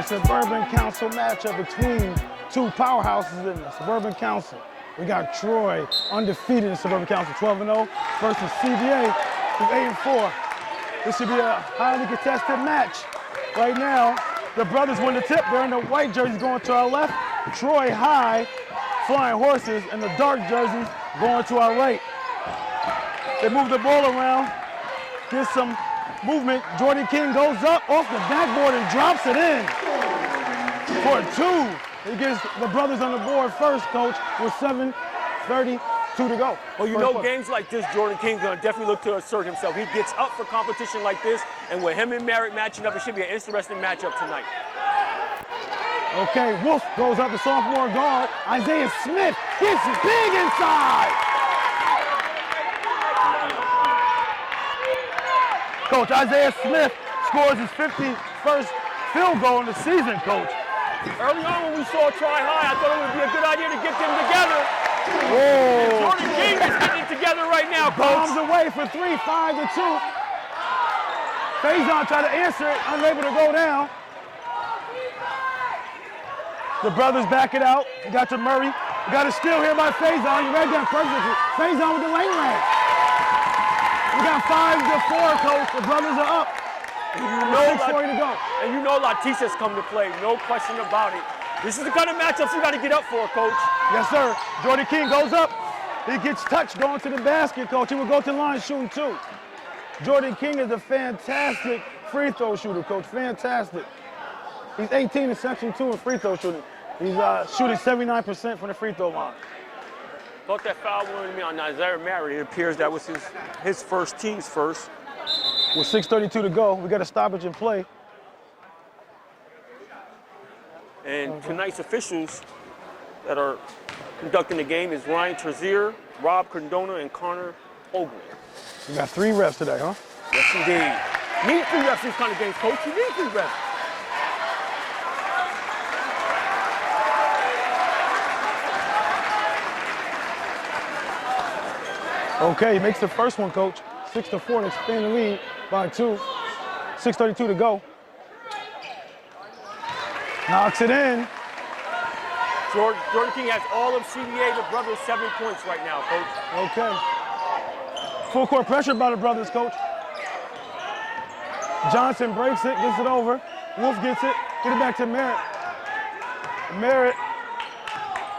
Suburban Council matchup between two powerhouses in the Suburban Council. We got Troy, undefeated in Suburban Council, 12-0, versus CBA, who's 8-4. This should be a highly contested match. Right now, the brothers win the tip. They're in the white jerseys going to our left. Troy high, flying horses, and the dark jerseys going to our right. They move the ball around, get some movement. Jordan King goes up off the backboard and drops it in for two. He gets the brothers on the board first, coach, with 7:32 to go. Well, you know, games like this, Jordan King's going to definitely look to assert himself. He gets up for competition like this, and with him and Merritt matching up, it should be an interesting matchup tonight. Okay, Wolf goes up to sophomore guard. Isaiah Smith gets big inside. Coach, Isaiah Smith scores his 51st field goal in the season, coach. Early on when we saw Try High, I thought it would be a good idea to get them together. Whoa. Jordan King is getting it together right now, coach. Bombs away for 3, 5-2. Faison tried to answer it, unable to go down. The brothers back it out. We got to Murray. We got a steal here by Faison. You read that perfectly. Faison with the lane lag. We got 5-4, coach. The brothers are up. And you know 6:40 to go. And you know Latisha's come to play, no question about it. This is the kind of matchups you got to get up for, coach. Yes, sir. Jordan King goes up. He gets touched going to the basket, coach. He will go to the line shooting two. Jordan King is a fantastic free throw shooter, coach. Fantastic. He's 18 in section 2 in free throw shooting. He's shooting 79% from the free throw line. Thought that foul wanted me on Isaiah Merritt. It appears that was his first team's first. With 6:32 to go, we got a stoppage in play. And tonight's officials that are conducting the game is Ryan Trezier, Rob Cardona, and Connor Hogan. We got 3 refs today, huh? Yes, indeed. Need 3 refs in these kind of games, coach. You need 3 refs. Okay, he makes the first one, coach. 6-4 to expand the lead by 2. 6:32 to go. Knocks it in. Jordan King has all of CBA, the brothers, 7 points right now, coach. Okay. Full court pressure by the brothers, coach. Johnson breaks it, gets it over. Wolf gets it, get it back to Merritt. Merritt,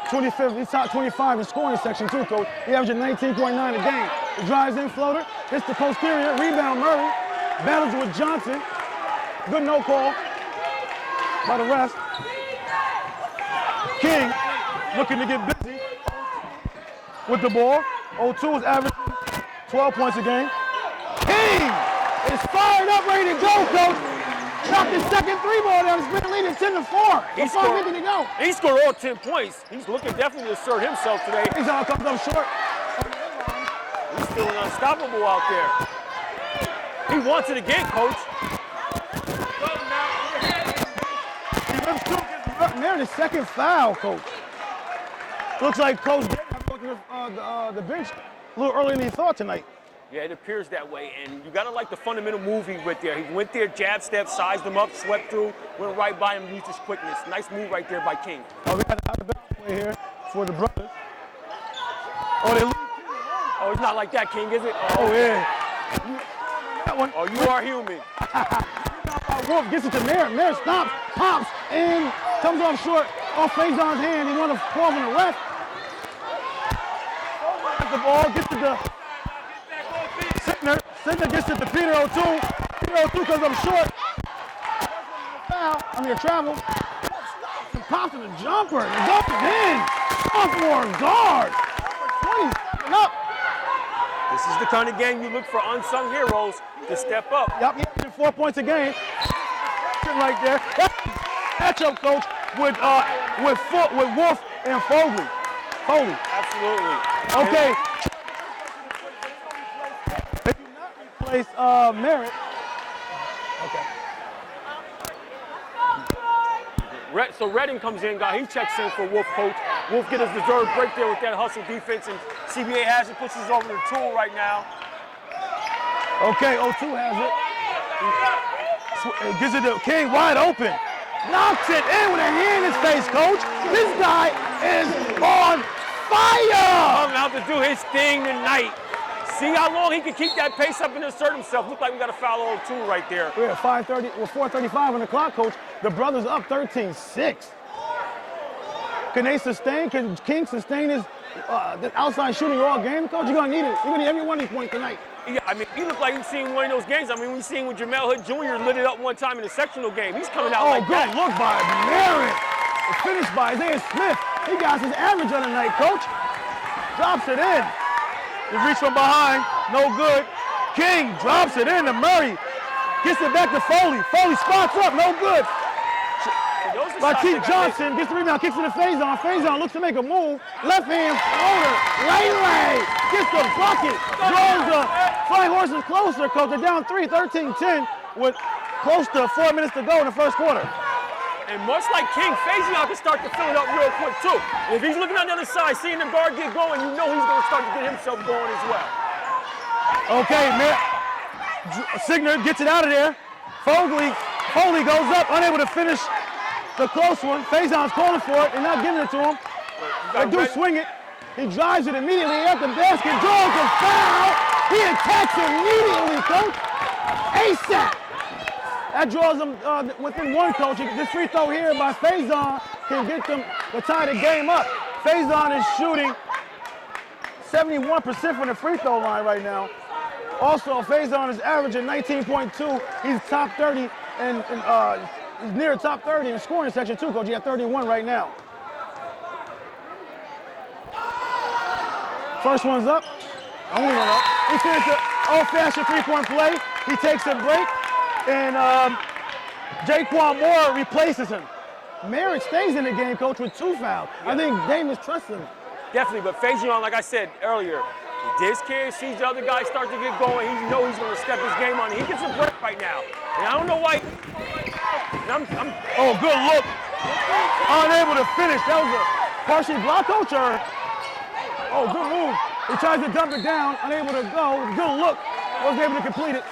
25th, he's top 25 in scoring section too, coach. He averaging 19.9 a game. He drives in floater, hits the posterior, rebound Murray, battles with Johnson. Good no call by the refs. King looking to get busy with the ball. 0-2 is averaging 12 points a game. King is fired up, ready to go, coach. Knocked his second 3-ball down. He's been leading 10-4. He's 4:50 to go. He scored all 10 points. He's looking definitely to assert himself today. He's all comes up short. He's feeling unstoppable out there. He wants it again, coach. He rips 2, gets up. Meredith's second foul, coach. Looks like Coach Day had to go to the bench a little earlier than he thought tonight. Yeah, it appears that way, and you gotta like the fundamental move he went there. He went there, jab step, sized him up, swept through, went right by him, used his quickness. Nice move right there by King. Oh, we got an out-of-bounds play here for the brothers. Oh, they leave. Oh, it's not like that, King, is it? Oh, yeah. That one. Oh, you are human. Wolf gets it to Merritt. Merritt stops, pops, and comes off short. Off Faison's hand. He won a 12 on the left. The ball gets it to Sitner. Sitner gets it to Peter O'Toole. Peter O'Toole comes up short. Foul. I mean, a travel. Pops in the jumper. It goes in. Sophomore guard. 27 up. This is the kind of game you look for unsung heroes to step up. Yep, he's getting 4 points a game. Right there. Matchup, coach, with Wolf and Foley. Absolutely. Okay. They do not replace Merritt. Okay. So Redding comes in, he checks in for Wolf, coach. Wolf get his deserved break there with that hustle defense, and CBA has it, pushes over the tool right now. Okay, 0-2 has it. He gives it to King wide open. knocks it in with a hand in his face, coach. This guy is on fire. Coming out to do his thing tonight. See how long he can keep that pace up and assert himself. Look like we got a foul on 2 right there. We're at 5:30, with 4:35 on the clock, coach. The brothers up 13-6. Can they sustain? Can King sustain his outside shooting all game, coach? You're gonna need it. You're gonna need every one of these points tonight. Yeah, I mean, he looked like he's seen one of those games. I mean, we seen when Jamel Hood Jr. lit it up one time in the sectional game. He's coming out like that. Oh, good look by Merritt. Finished by Isaiah Smith. He got his average on the night, coach. Drops it in. He reached from behind, no good. King drops it in to Murray. Gets it back to Foley. Foley spots up, no good. Lakeith Johnson gets the rebound, kicks it to Faison. Faison looks to make a move. Left hand floater. Lele gets the bucket. Draws the Flying Horses closer, coach. They're down 3, 13-10 with close to 4 minutes to go in the first quarter. And much like King, Faison can start to fill it up real quick too. If he's looking on the other side, seeing the guard get going, you know he's going to start to get himself going as well. Okay, Signer gets it out of there. Foley goes up, unable to finish the close one. Faison's calling for it. They're not giving it to him. They do swing it. He drives it immediately at the basket, draws a foul. He attacks immediately, coach. ASAP. That draws them within one, coach. This free throw here by Faison can get them to tie the game up. Faison is shooting 71% from the free throw line right now. Also, Faison is averaging 19.2. He's top 30 and he's near top 30 in scoring section too, coach. He got 31 right now. First one's up. Only one up. He finished an old-fashioned three-point play. He takes a break, and Jaquan Moore replaces him. Merritt stays in the game, coach, with 2 fouls. Yeah. I think Davis trusts him. Definitely, but Faison, like I said earlier, this kid sees the other guy start to get going. He knows he's going to step his game on. He gets a break right now. And I don't know why. Oh, good look. Unable to finish. That was a partially block, coach, or? Oh, good move. He tries to dump it down, unable to go. Good look. Wasn't able to complete it.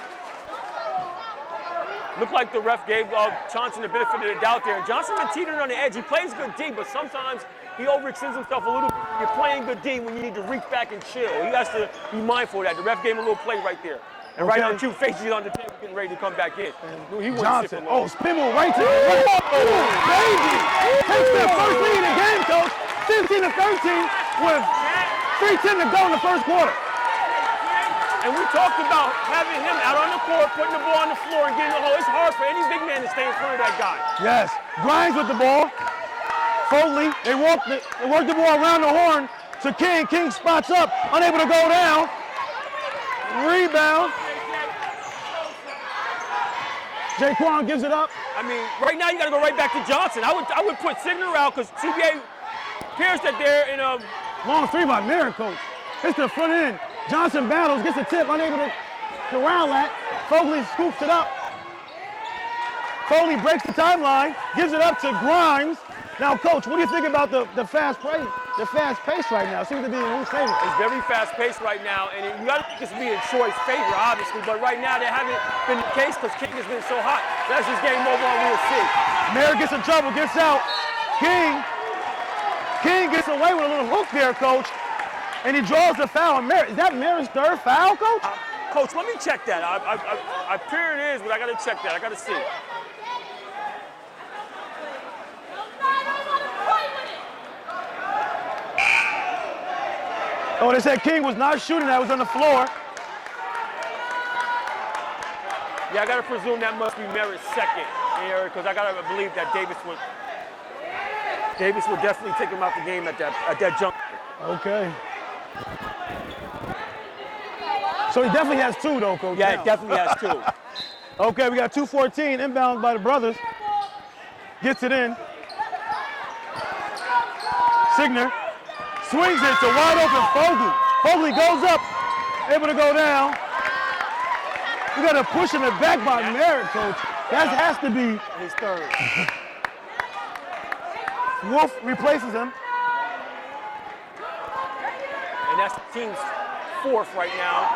Looked like the ref gave Johnson the benefit of the doubt there. Johnson been teetering on the edge. He plays good D, but sometimes he overextends himself a little bit. You're playing good D when you need to reach back and chill. He has to be mindful of that. The ref gave him a little play right there. And right now, Q faces on the table, getting ready to come back in. He Johnson, spin move right to the right. Oh, baby! Takes their first lead in the game, coach. 15-13 with 3:10 to go in the first quarter. And we talked about having him out on the court, putting the ball on the floor and getting the hole. It's hard for any big man to stay in front of that guy. Yes. Grimes with the ball. Foley, they work the ball around the horn to King. King spots up, unable to go down. Rebound. Jaquan gives it up. I mean, right now you got to go right back to Johnson. I would put Signer out because CBA appears that they're in a long 3 by Merritt, coach. It's the front end. Johnson battles, gets a tip, unable to corral that. Foley scoops it up. Foley breaks the timeline, gives it up to Grimes. Now, coach, what do you think about the fast pace? The fast pace right now seems to be in whose favor? It's very fast paced right now, and you got to think this be in Troy's favor, obviously. But right now, they haven't been the case because King has been so hot. That's just game over, and we'll see. Merritt gets in trouble, gets out. King gets away with a little hook there, coach, and he draws the foul on Merritt. Is that Merritt's 3rd foul, coach? Coach, let me check that. I fear it is, but I got to check that. I got to see. Oh, they said King was not shooting that, was on the floor. Yeah, I got to presume that must be Merritt's 2nd here because I got to believe that Davis would definitely take him out the game at that jump. Okay. So he definitely has 2 though, coach. Yeah, it definitely has 2. Okay, we got 2:14 inbound by the brothers. Gets it in. Signer swings it to wide open Foley. Foley goes up, able to go down. We got to push him back by Merritt, coach. That has to be his 3rd. Wolf replaces him. And that's the team's 4th right now.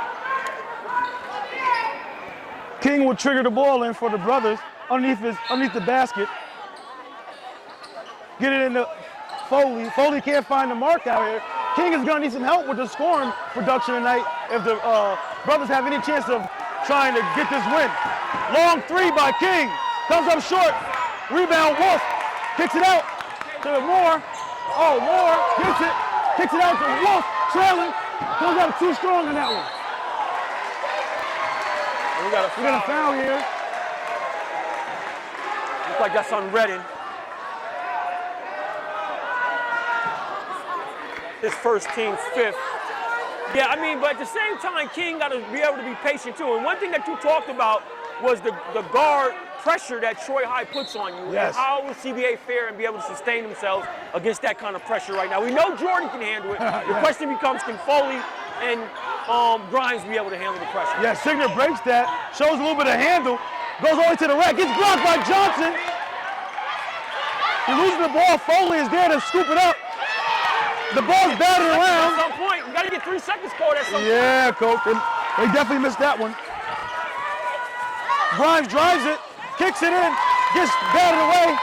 King will trigger the ball in for the brothers underneath the basket. Get it into Foley. Foley can't find the mark out here. King is gonna need some help with the scoring production tonight if the brothers have any chance of trying to get this win. Long three by King. Comes up short. Rebound, Wolf. Kicks it out to Moore. Oh, Moore gets it. Kicks it out to Wolf. Trailing. Comes up too strong on that one. We got a foul here. Looks like that's on Redden. His first, team's fifth. Yeah, I mean, but at the same time, King got to be able to be patient too. And one thing that you talked about was the guard pressure that Troy High puts on you. Yes. And how will CBA fare and be able to sustain themselves against that kind of pressure right now? We know Jordan can handle it. The question becomes, can Foley and Grimes be able to handle the pressure? Yeah, Signer breaks that, shows a little bit of handle, goes all the way to the rack, gets blocked by Johnson. He loses the ball. Foley is there to scoop it up. The ball's batted around. At some point, you got to get 3 seconds called at some point. Yeah, coach. They definitely missed that one. Grimes drives it, kicks it in, gets batted away.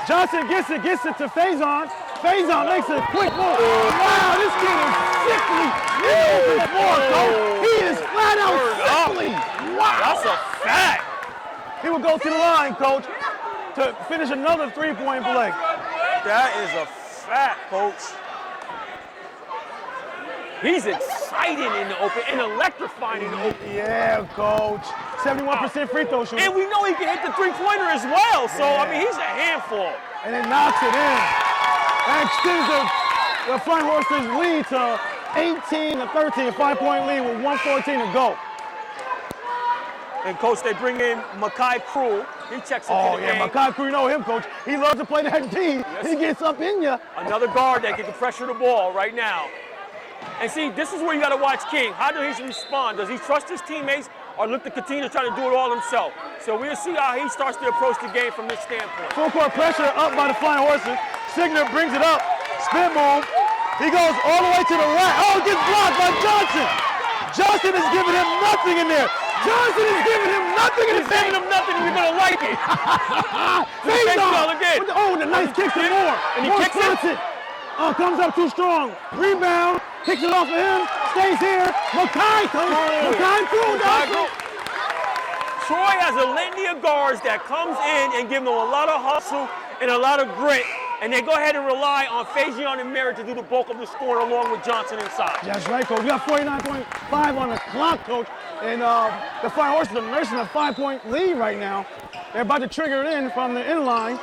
Johnson gets it to Faison. Faison makes a quick move. Wow, this kid is sickly. He is more, coach. He is flat out sickly. Wow. That's a fact. He will go to the line, coach, to finish another three-point play. That is a fact, coach. He's exciting in the open and electrifying in the open. Yeah, coach. 71% free throw shooter. And we know he can hit the three-pointer as well. So, I mean, he's a handful. And it knocks it in. That extends the Flying Horses lead to 18-13, 5-point lead with 1:14 to go. And, Coach, they bring in Makai Krul. He checks into the game. Makai Krul, you know him, coach. He loves to play that D. Yes. He gets up in you. Another guard that can pressure the ball right now. And see, this is where you got to watch King. How does he respond? Does he trust his teammates or look to continue to try to do it all himself? So we'll see how he starts to approach the game from this standpoint. Full court pressure up by the Flying Horses. Signer brings it up. Spin move. He goes all the way to the right. Oh, it gets blocked by Johnson. Johnson is giving him nothing in there. Johnson is giving him nothing in He's giving him nothing, you're going to like it. Again. Oh, the nice kick to Moore. And he kicks it. Oh, comes up too strong. Rebound. Kicks it off of him. Stays here. Makai Krul does it. Troy has a litany of guards that comes in and give them a lot of hustle and a lot of grit. And they go ahead and rely on Faison and Merritt to do the bulk of the scoring along with Johnson inside. That's right, coach. We got 49.5 on the clock, coach. And the Flying Horses are nursing a 5-point lead right now. They're about to trigger it in from the inline.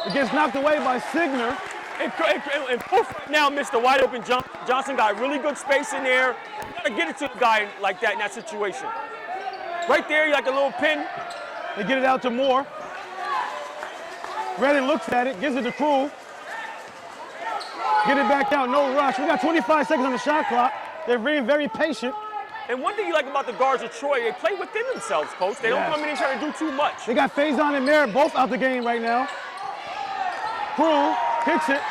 It gets knocked away by Signer. And poof, now missed a wide open jump. Johnson got really good space in there. You gotta get it to a guy like that in that situation. Right there, you like a little pin. They get it out to Moore. Redden looks at it, gives it to Krul. Get it back out, no rush. We got 25 seconds on the shot clock. They're being very patient. And one thing you like about the guards of Troy, they play within themselves, coach. They don't come in and try to do too much. They got Faison and Merritt both out the game right now. Krul kicks it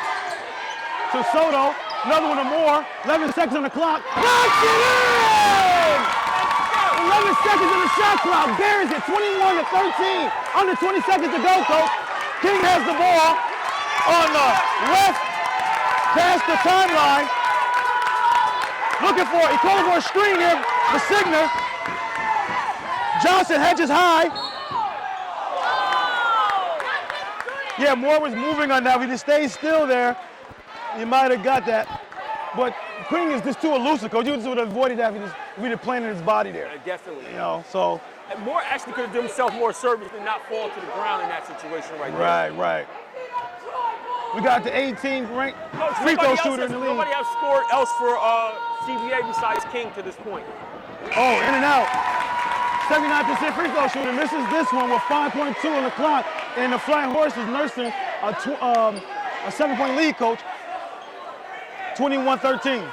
to Soto. Another one to Moore. 11 seconds on the clock. Knocks it in! 11 seconds on the shot clock. Buries it. 21-13. Under 20 seconds to go, coach. King has the ball on the left past the timeline. Looking for it. He calls for a screen here for Signer. Johnson hedges high. Yeah, Moore was moving on that. If he just stays still there, you might have got that. But King is just too elusive, coach. You just would have avoided that if he'd have planted his body there. Definitely. You know, so. And Moore actually could have done himself more service than not fall to the ground in that situation right there. Right. We got the 18th ranked free throw shooter in the league. Nobody else scored else for CBA besides King to this point. Oh, in and out. 79% free throw shooter. Misses this one with 5.2 on the clock. And the Flying Horses nursing a 7-point lead, coach. 21-13.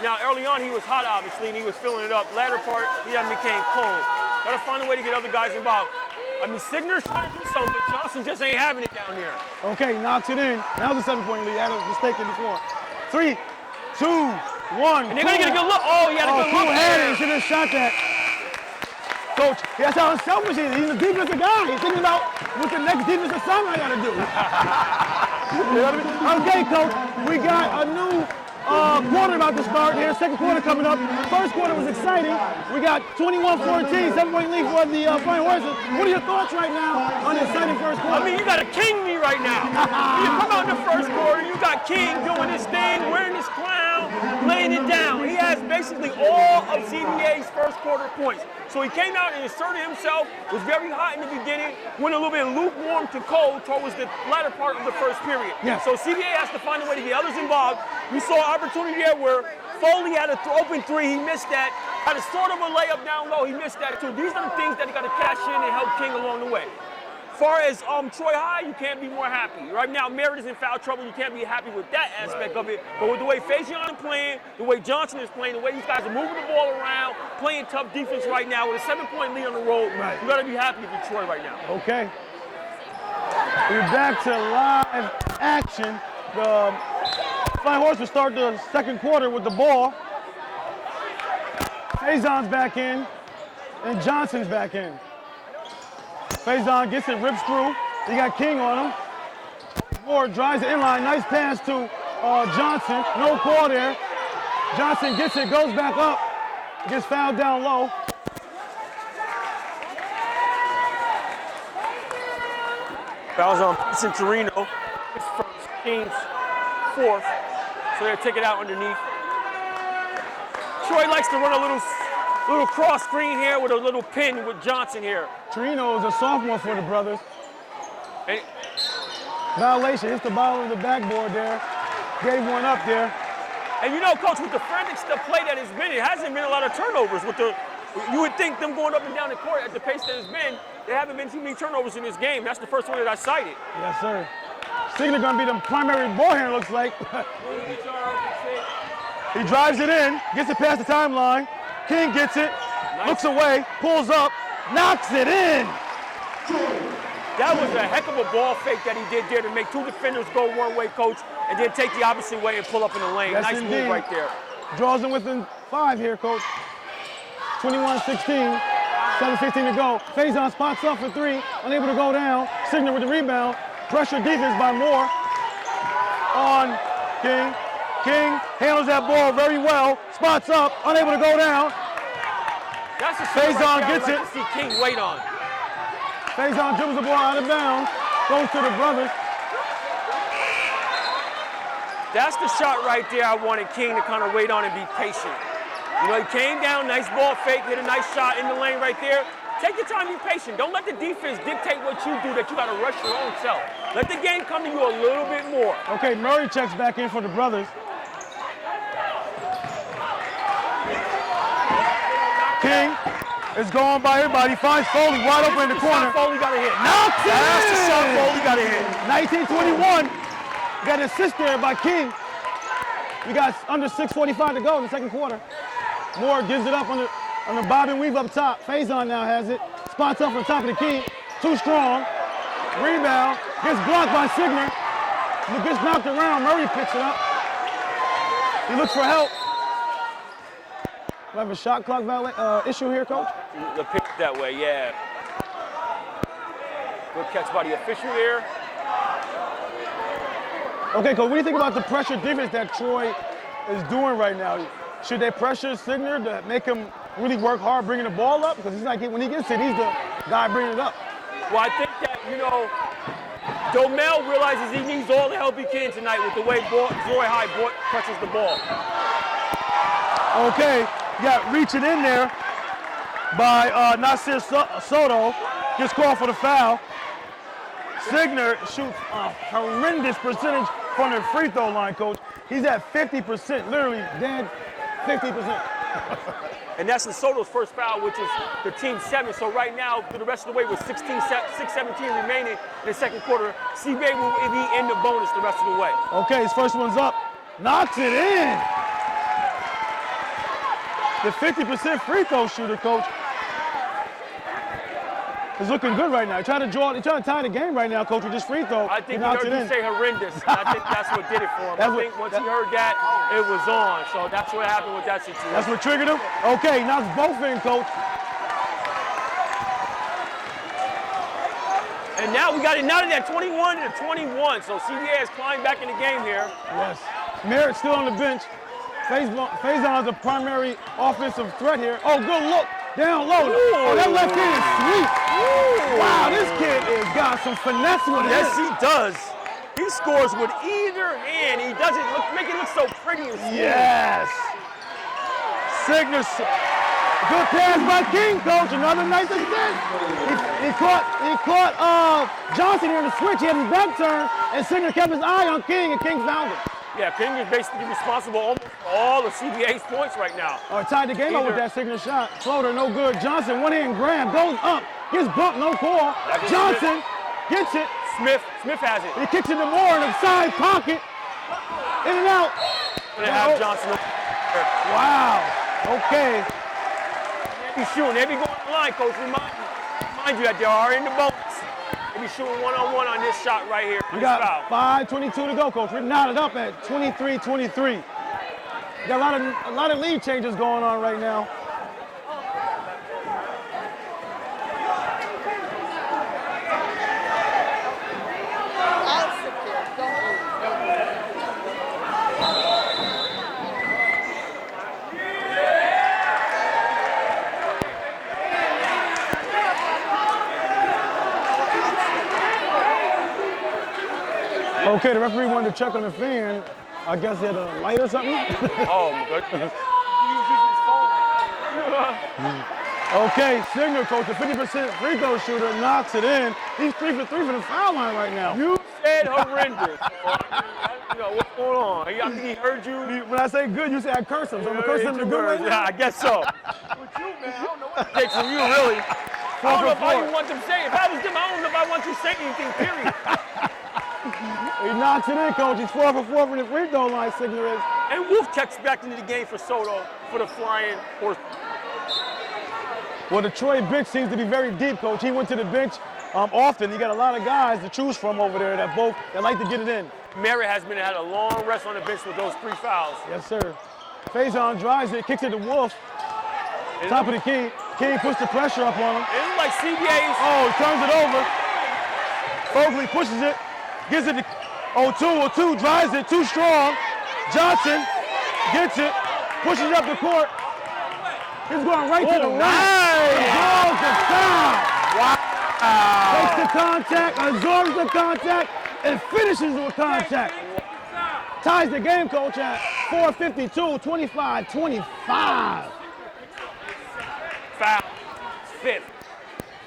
Now, early on, he was hot, obviously, and he was filling it up. Latter part, he became cold. Got to find a way to get other guys involved. I mean, Signer's trying to do something, but Johnson just ain't having it down here. Okay, knocks it in. That was a 7-point lead. That was a mistake before. 3, 2, 1. And they're going to get a good look. Oh, he had a good look. He should have shot that. Coach, that's how selfish he is. He's a defensive guy. He's thinking about what the next defensive assignment I got to do. You know what I mean? Okay, Coach, we got a new quarter about to start here. Second quarter coming up. First quarter was exciting. We got 21-14, 7-point lead for the Flying Horses. What are your thoughts right now on the exciting first quarter? I mean, you got a king me right now. You come out in the first quarter, you got King doing his thing, wearing his crown, laying it down. He has basically all of CBA's first quarter points. So he came out and asserted himself, was very hot in the beginning, went a little bit lukewarm to cold towards the latter part of the first period. Yeah. So CBA has to find a way to get others involved. We saw an opportunity there where Foley had an open three, he missed that. Had a sort of a layup down low, he missed that too. These are the things that he got to cash in and help King along the way. As far as Troy High, you can't be more happy. Right now, Merritt is in foul trouble. You can't be happy with that aspect of it. But with the way Faison is playing, the way Johnson is playing, the way these guys are moving the ball around, playing tough defense right now with a 7-point lead on the road, you got to be happy if you're Troy right now. Okay. We're back to live action. The Flying Horse will start the second quarter with the ball. Faison's back in, and Johnson's back in. Faison gets it, rips through. He got King on him. Ward drives the inline. Nice pass to Johnson. No call there. Johnson gets it, goes back up. Gets fouled down low. Fouls on Centurino. His first, King's fourth. So they'll take it out underneath. Troy likes to run a little cross screen here with a little pin with Johnson here. Torino is a sophomore for the brothers. And Violation, hits the ball on the backboard there. Gave one up there. And you know, Coach, with the frantic stuff play that has been, it hasn't been a lot of turnovers. You would think them going up and down the court at the pace that it's been, there haven't been too many turnovers in this game. That's the first one that I cited. Yes, sir. Sigler gonna be the primary ball handler, looks like. He drives it in, gets it past the timeline. King gets it, looks away, pulls up, knocks it in. That was a heck of a ball fake that he did there to make two defenders go one way, Coach, and then take the opposite way and pull up in the lane. Yes, nice indeed. move right there. Draws him within 5 here, Coach. 21-16, 7:15 to go. Faison spots up for 3, unable to go down. Signer with the rebound. Pressure defense by Moore on King. King handles that ball very well. Spots up, unable to go down. That's the Faison right gets I it. like to see King wait on. Faison dribbles the ball out of bounds. Goes to the brothers. That's the shot right there I wanted King to kind of wait on and be patient. You know, he came down, nice ball fake, hit a nice shot in the lane right there. Take your time, be patient. Don't let the defense dictate what you do, that you got to rush your own self. Let the game come to you a little bit more. Okay, Murray checks back in for the brothers. King is going by everybody. Finds Foley wide open in the corner. Foley got a hit. Knocks it That's the shot in. Foley got a hit. 19-21. Got an assist there by King. We got under 6:45 to go in the second quarter. Moore gives it up on the bob and weave up top. Faison now has it. Spots up on top of the key. Too strong. Rebound. Gets blocked by Signer. Gets knocked around. Murray picks it up. He looks for help. We have a shot clock issue here, Coach. The pick that way, yeah. Good catch by the official there. Okay, Coach, what do you think about the pressure defense that Troy is doing right now? Should they pressure Signer to make him really work hard bringing the ball up? Because he's like, when he gets it, he's the guy bringing it up. Well, I think that, you know, Domel realizes he needs all the help he can tonight with the way Troy High pressures the ball. Okay, got reaching in there by Nasir Soto. Gets called for the foul. Signer shoots a horrendous percentage from the free throw line, Coach. He's at 50%, literally dead 50%. And that's Soto's first foul, which is the team's 7. So right now, through the rest of the way, with 6:17 remaining in the second quarter, CBA will be in the bonus the rest of the way. Okay, his first one's up. Knocks it in. The 50% free throw shooter, Coach, is looking good right now. He's trying to tie the game right now, Coach, with this free throw. I think he heard you say horrendous. I think that's what did it for him. I think once he heard that, it was on. So that's what happened with that situation. That's what triggered him? Okay, knocks both in, Coach. And now we got it now to that 21 to 21. So CBA has climbed back in the game here. Yes. Merritt's still on the bench. Faison's a primary offensive threat here. Oh, good look. Down low. Oh, that left hand is sweet. Wow, this kid has got some finesse with it. Yes, he does. He scores with either hand. He does it make it look so pretty and sweet. Yes. Signature. Good pass by King, coach. Another nice assist. He caught Johnson here in the switch. He had his back turned, and Signature kept his eye on King, and King found it. Yeah, King is basically responsible almost for all of CBA's points right now. Oh, tied the game up with that Signature shot. Floater, no good. Johnson, one hand grab, goes up, gets bumped, no call. Johnson gets it. Smith has it. He kicks it to Moore in the side pocket. In and out. Gonna have Johnson. Wow. Okay. He's shooting. They be going to the line, coach. Remind you that they are in the bonus. They be shooting one-on-one on this shot right here. We got 5:22 to go, coach. We're knotted up at 23-23. Got a lot of lead changes going on right now. Okay, the referee wanted to check on the fan. I guess he had a light or something. Oh, my goodness. Okay, Signature, coach, a 50% free throw shooter, knocks it in. He's 3 for 3 from the foul line right now. You said horrendous. You know, what's going on? I think he heard you. When I say good, you say I curse him. So I'm going to curse him the good way. Yeah, I guess so. With you, man, I don't know what it takes from you, really. I don't know if I even want them to say it. If I was them, I don't know if I want you to say anything, period. He knocks it in, coach. He's 4 for 4 from the free throw line, Signature is. And Wolf checks back into the game for Soto for the flying horse. Well, the Troy bench seems to be very deep, coach. He went to the bench often. He got a lot of guys to choose from over there that like to get it in. Merritt has had a long rest on the bench with those 3 fouls. Yes, sir. Faison drives it, kicks it to Wolf. Top of the key. King puts the pressure up on him. It looks like CBA's. Oh, he turns it over. Fogley pushes it, gives it to O2, drives it, too strong. Johnson gets it, pushes it up the court. He's going right to the right. Absorbs the foul. Wow. Takes the contact, absorbs the contact, and finishes with contact. Ties the game, coach, at 4:52, 25-25. Foul. 5th.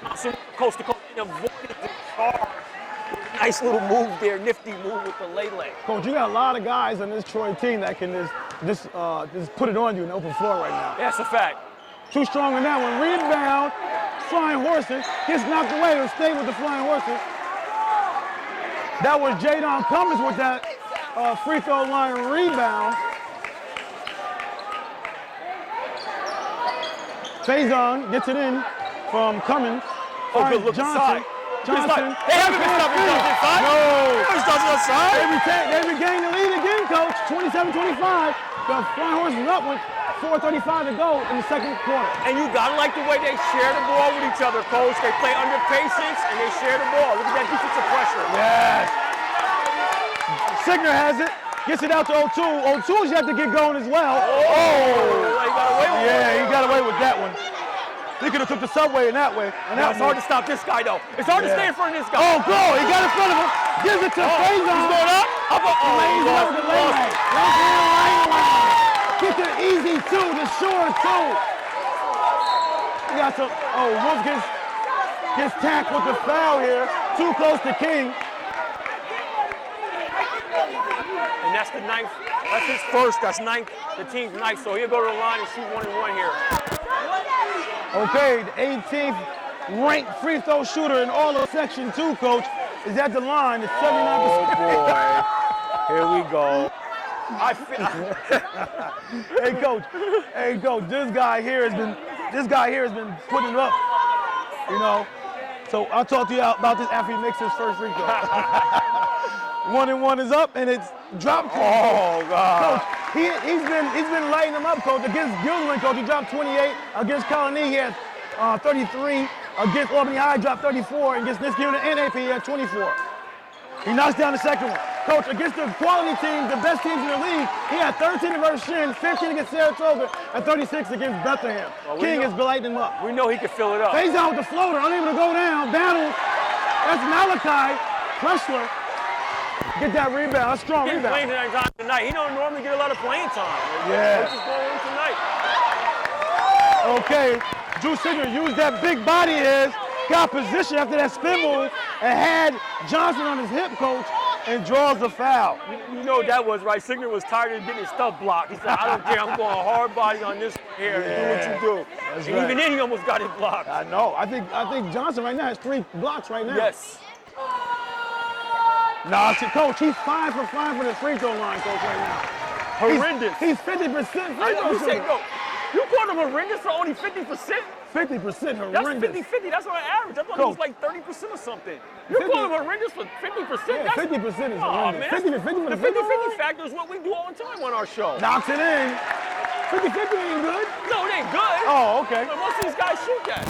Johnson, coast to coast, avoided the charge. Nice little move there, nifty move with the lay. Coach, you got a lot of guys on this Troy team that can just put it on you in the open floor right now. That's a fact. Too strong in that one. Rebound, flying horses. Gets knocked away to stay with the flying horses. That was Jadon Cummins with that free throw line rebound. Faison gets it in from Cummins. Oh, good look Johnson. Johnson. They haven't been stopping Johnson inside. No. Inside. They regained the lead again, coach. 27-25. The Flying Horses up with 4:35 to go in the second quarter. And you gotta like the way they share the ball with each other, coach. They play under patience and they share the ball. Look at that defensive pressure. Yes. Signature has it. Gets it out to O2. O2's yet to get going as well. Oh. He got away with it. Yeah, he got away with that one. He could have took the subway in that way. And it's hard to stop this guy, though. It's hard to stay in front of this guy. Oh, go! He got in front of him. Gives it to Faison. He's going up. Lays it over the lane. Left hand line. Gets it easy, too. The short, too. He got some. Oh, Wolf gets tacked with the foul here. Too close to King. And that's the 9th. That's his first. That's 9th. The team's 9th. So he'll go to the line and shoot 1-1 here. Okay, the 18th ranked free throw shooter in all of Section 2, coach, is at the line. It's 79%. Oh, boy. Here we go. Hey, coach, this guy here has been putting it up, you know. So I'll talk to you about this after he makes his first free throw. 1-1 is up, and it's dropped. Oh, God. Coach, he's been lighting them up, coach. Against Gilman, coach, he dropped 28. Against Colony, he had 33. against Albany High, dropped 34, and against Nisk Unit and AP, he had 24. He knocks down the second one. Coach, against the quality teams, the best teams in the league, he had 13 versus Shin, 15 against Saratoga, and 36 against Bethlehem. King is lighting him up. We know he can fill it up. Phase out with the floater, unable to go down. Battle. That's Malachi. Kressler. Get that rebound. That's strong He's rebound. playing tonight. He don't normally get a lot of playing time. Yeah. Coach is going in tonight. Okay. Drew Signer used that big body of his, got position after that spin move, and had Johnson on his hip, coach, and draws the foul. You know what that was, right? Signer was tired of getting his stuff blocked. He said, I don't care. I'm going hard body on this here and do what you do. That's and right. even then, he almost got it blocked. I know. I think Johnson right now has 3 blocks right now. Yes. Nah, coach, he's 5 for 5 from the free throw line, coach, right now. Horrendous. He's 50% free throw You say, shooter. go. You called him horrendous for only 50%? 50% That's horrendous. 50-50. That's on average. I thought Coach. it was like 30% or something. You 50 call him horrendous for 50%? Yeah, That's 50% is oh, horrendous. man, 50 to 50 for the the free throw 50-50 line? factor is what we do all the time on our show. Knocks it in. 50-50 ain't good. No, it ain't good. Oh, okay. But most of these guys shoot that.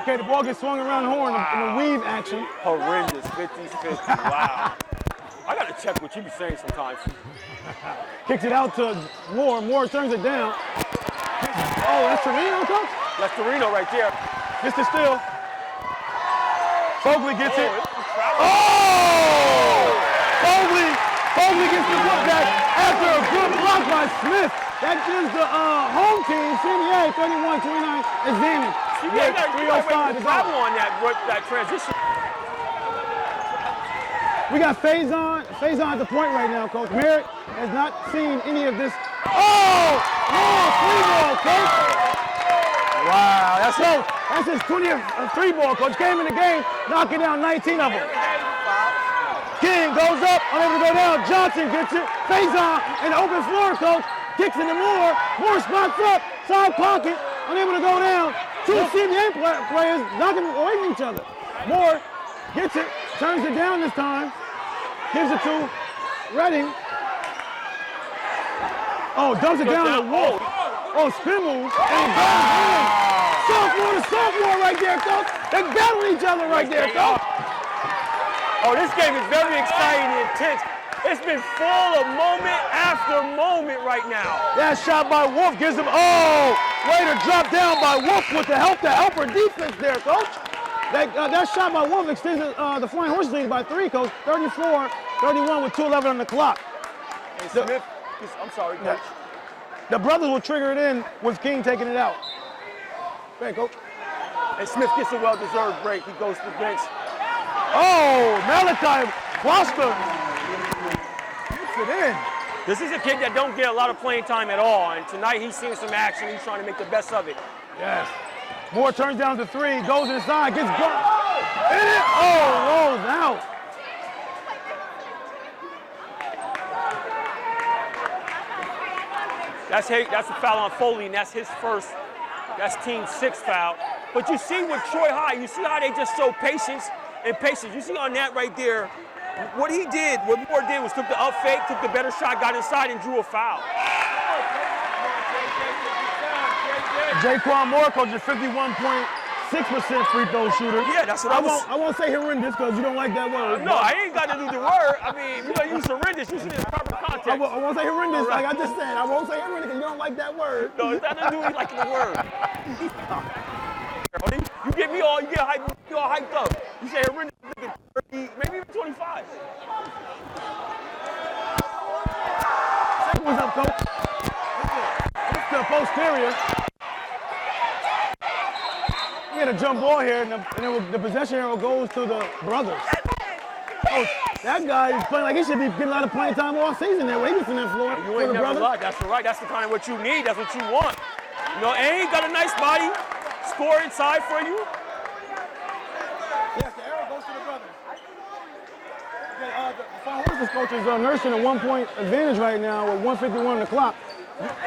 Okay, the ball gets swung around the horn in the weave action. Horrendous, 50-50. Wow. I got to check what you be saying sometimes. Kicks it out to Moore. Moore turns it down. Oh, that's Torino, coach? That's Torino right there. Gets the steal. Fogley gets it. Oh! Fogley gets the putback after a good block by Smith. That gives the home team, CBA, 31-29 advantage. CBA got 3:05 to go. travel on that transition. We got Faison at the point right now, Coach. Merritt has not seen any of this. Oh! Free ball, Coach. Wow, that's his 20th free ball, Coach. Came in the game, knocking down 19 of them. King goes up, unable to go down. Johnson gets it. Faison in the open floor, Coach. Kicks into Moore. Moore spots up, side pocket, unable to go down. 2 CBA players knocking away from each other. Moore gets it, turns it down this time. Gives it to Redding. Oh, dumps it down to Wolf. Oh, spin move. And goes in. Sophomore to sophomore right there, Coach. They battle each other right there, Coach. Oh, this game is very exciting and intense. It's been full of moment after moment right now. That shot by Wolf gives him, way to drop down by Wolf with the helper defense there, Coach. That shot by Wolf extends the Flying Horses lead by 3, Coach. 34-31 with 2:11 on the clock. And Smith, I'm sorry, Coach. The brothers will trigger it in with King taking it out. Go ahead, Coach. And Smith gets a well-deserved break. He goes to the bench. Oh, Malachi Foster gets it in. This is a kid that don't get a lot of playing time at all, and tonight he's seeing some action. He's trying to make the best of it. Yes. Moore turns down to 3, goes inside, gets bumped. Hit it. Oh, rolls out. That's a foul on Foley, and that's his first. That's team 6 foul. But you see with Troy High, you see how they just show patience and patience. You see on that right there, what Moore did was took the up fake, took the better shot, got inside, and drew a foul. Jaquan Moore, Coach, is 51.6% free throw shooter. Yeah, that's what I won't say horrendous because you don't like that word. No, I ain't got to do the word. I mean, you gotta use horrendous. Use it in proper context. I won't say horrendous, like I just said. I won't say horrendous because you don't like that word. No, it's not to do with liking the word. You get me all, you get all hyped up. You say horrendous, 30, maybe even 25. Second one's up, Coach. It's the posterior. We had a jump ball here, and the possession arrow goes to the brothers. Oh, that guy is playing like he should be getting a lot of playing time all season there. He gets in that floor. You ain't never lied. That's right. That's the kind of what you need. That's what you want. You know, and he got a nice body. Score inside for you. Yes, the arrow goes to the brothers. Okay, the Flying Horses coach is nursing a 1-point advantage right now with 1:51 on the clock.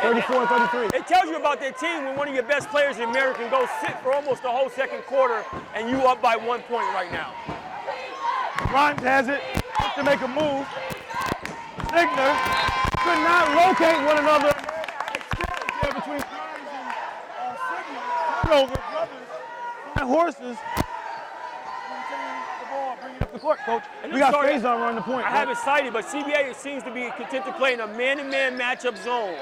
34-33. It tells you about their team when one of your best players in America can go sit for almost the whole second quarter and you up by 1 point right now. Grimes has it to make a move. Signer could not locate one another. over, brothers, flying horses. The ball, bring it up the court, coach. We got Faison running the point. I have it cited, but CBA seems to be content to play in a man-to-man matchup zone.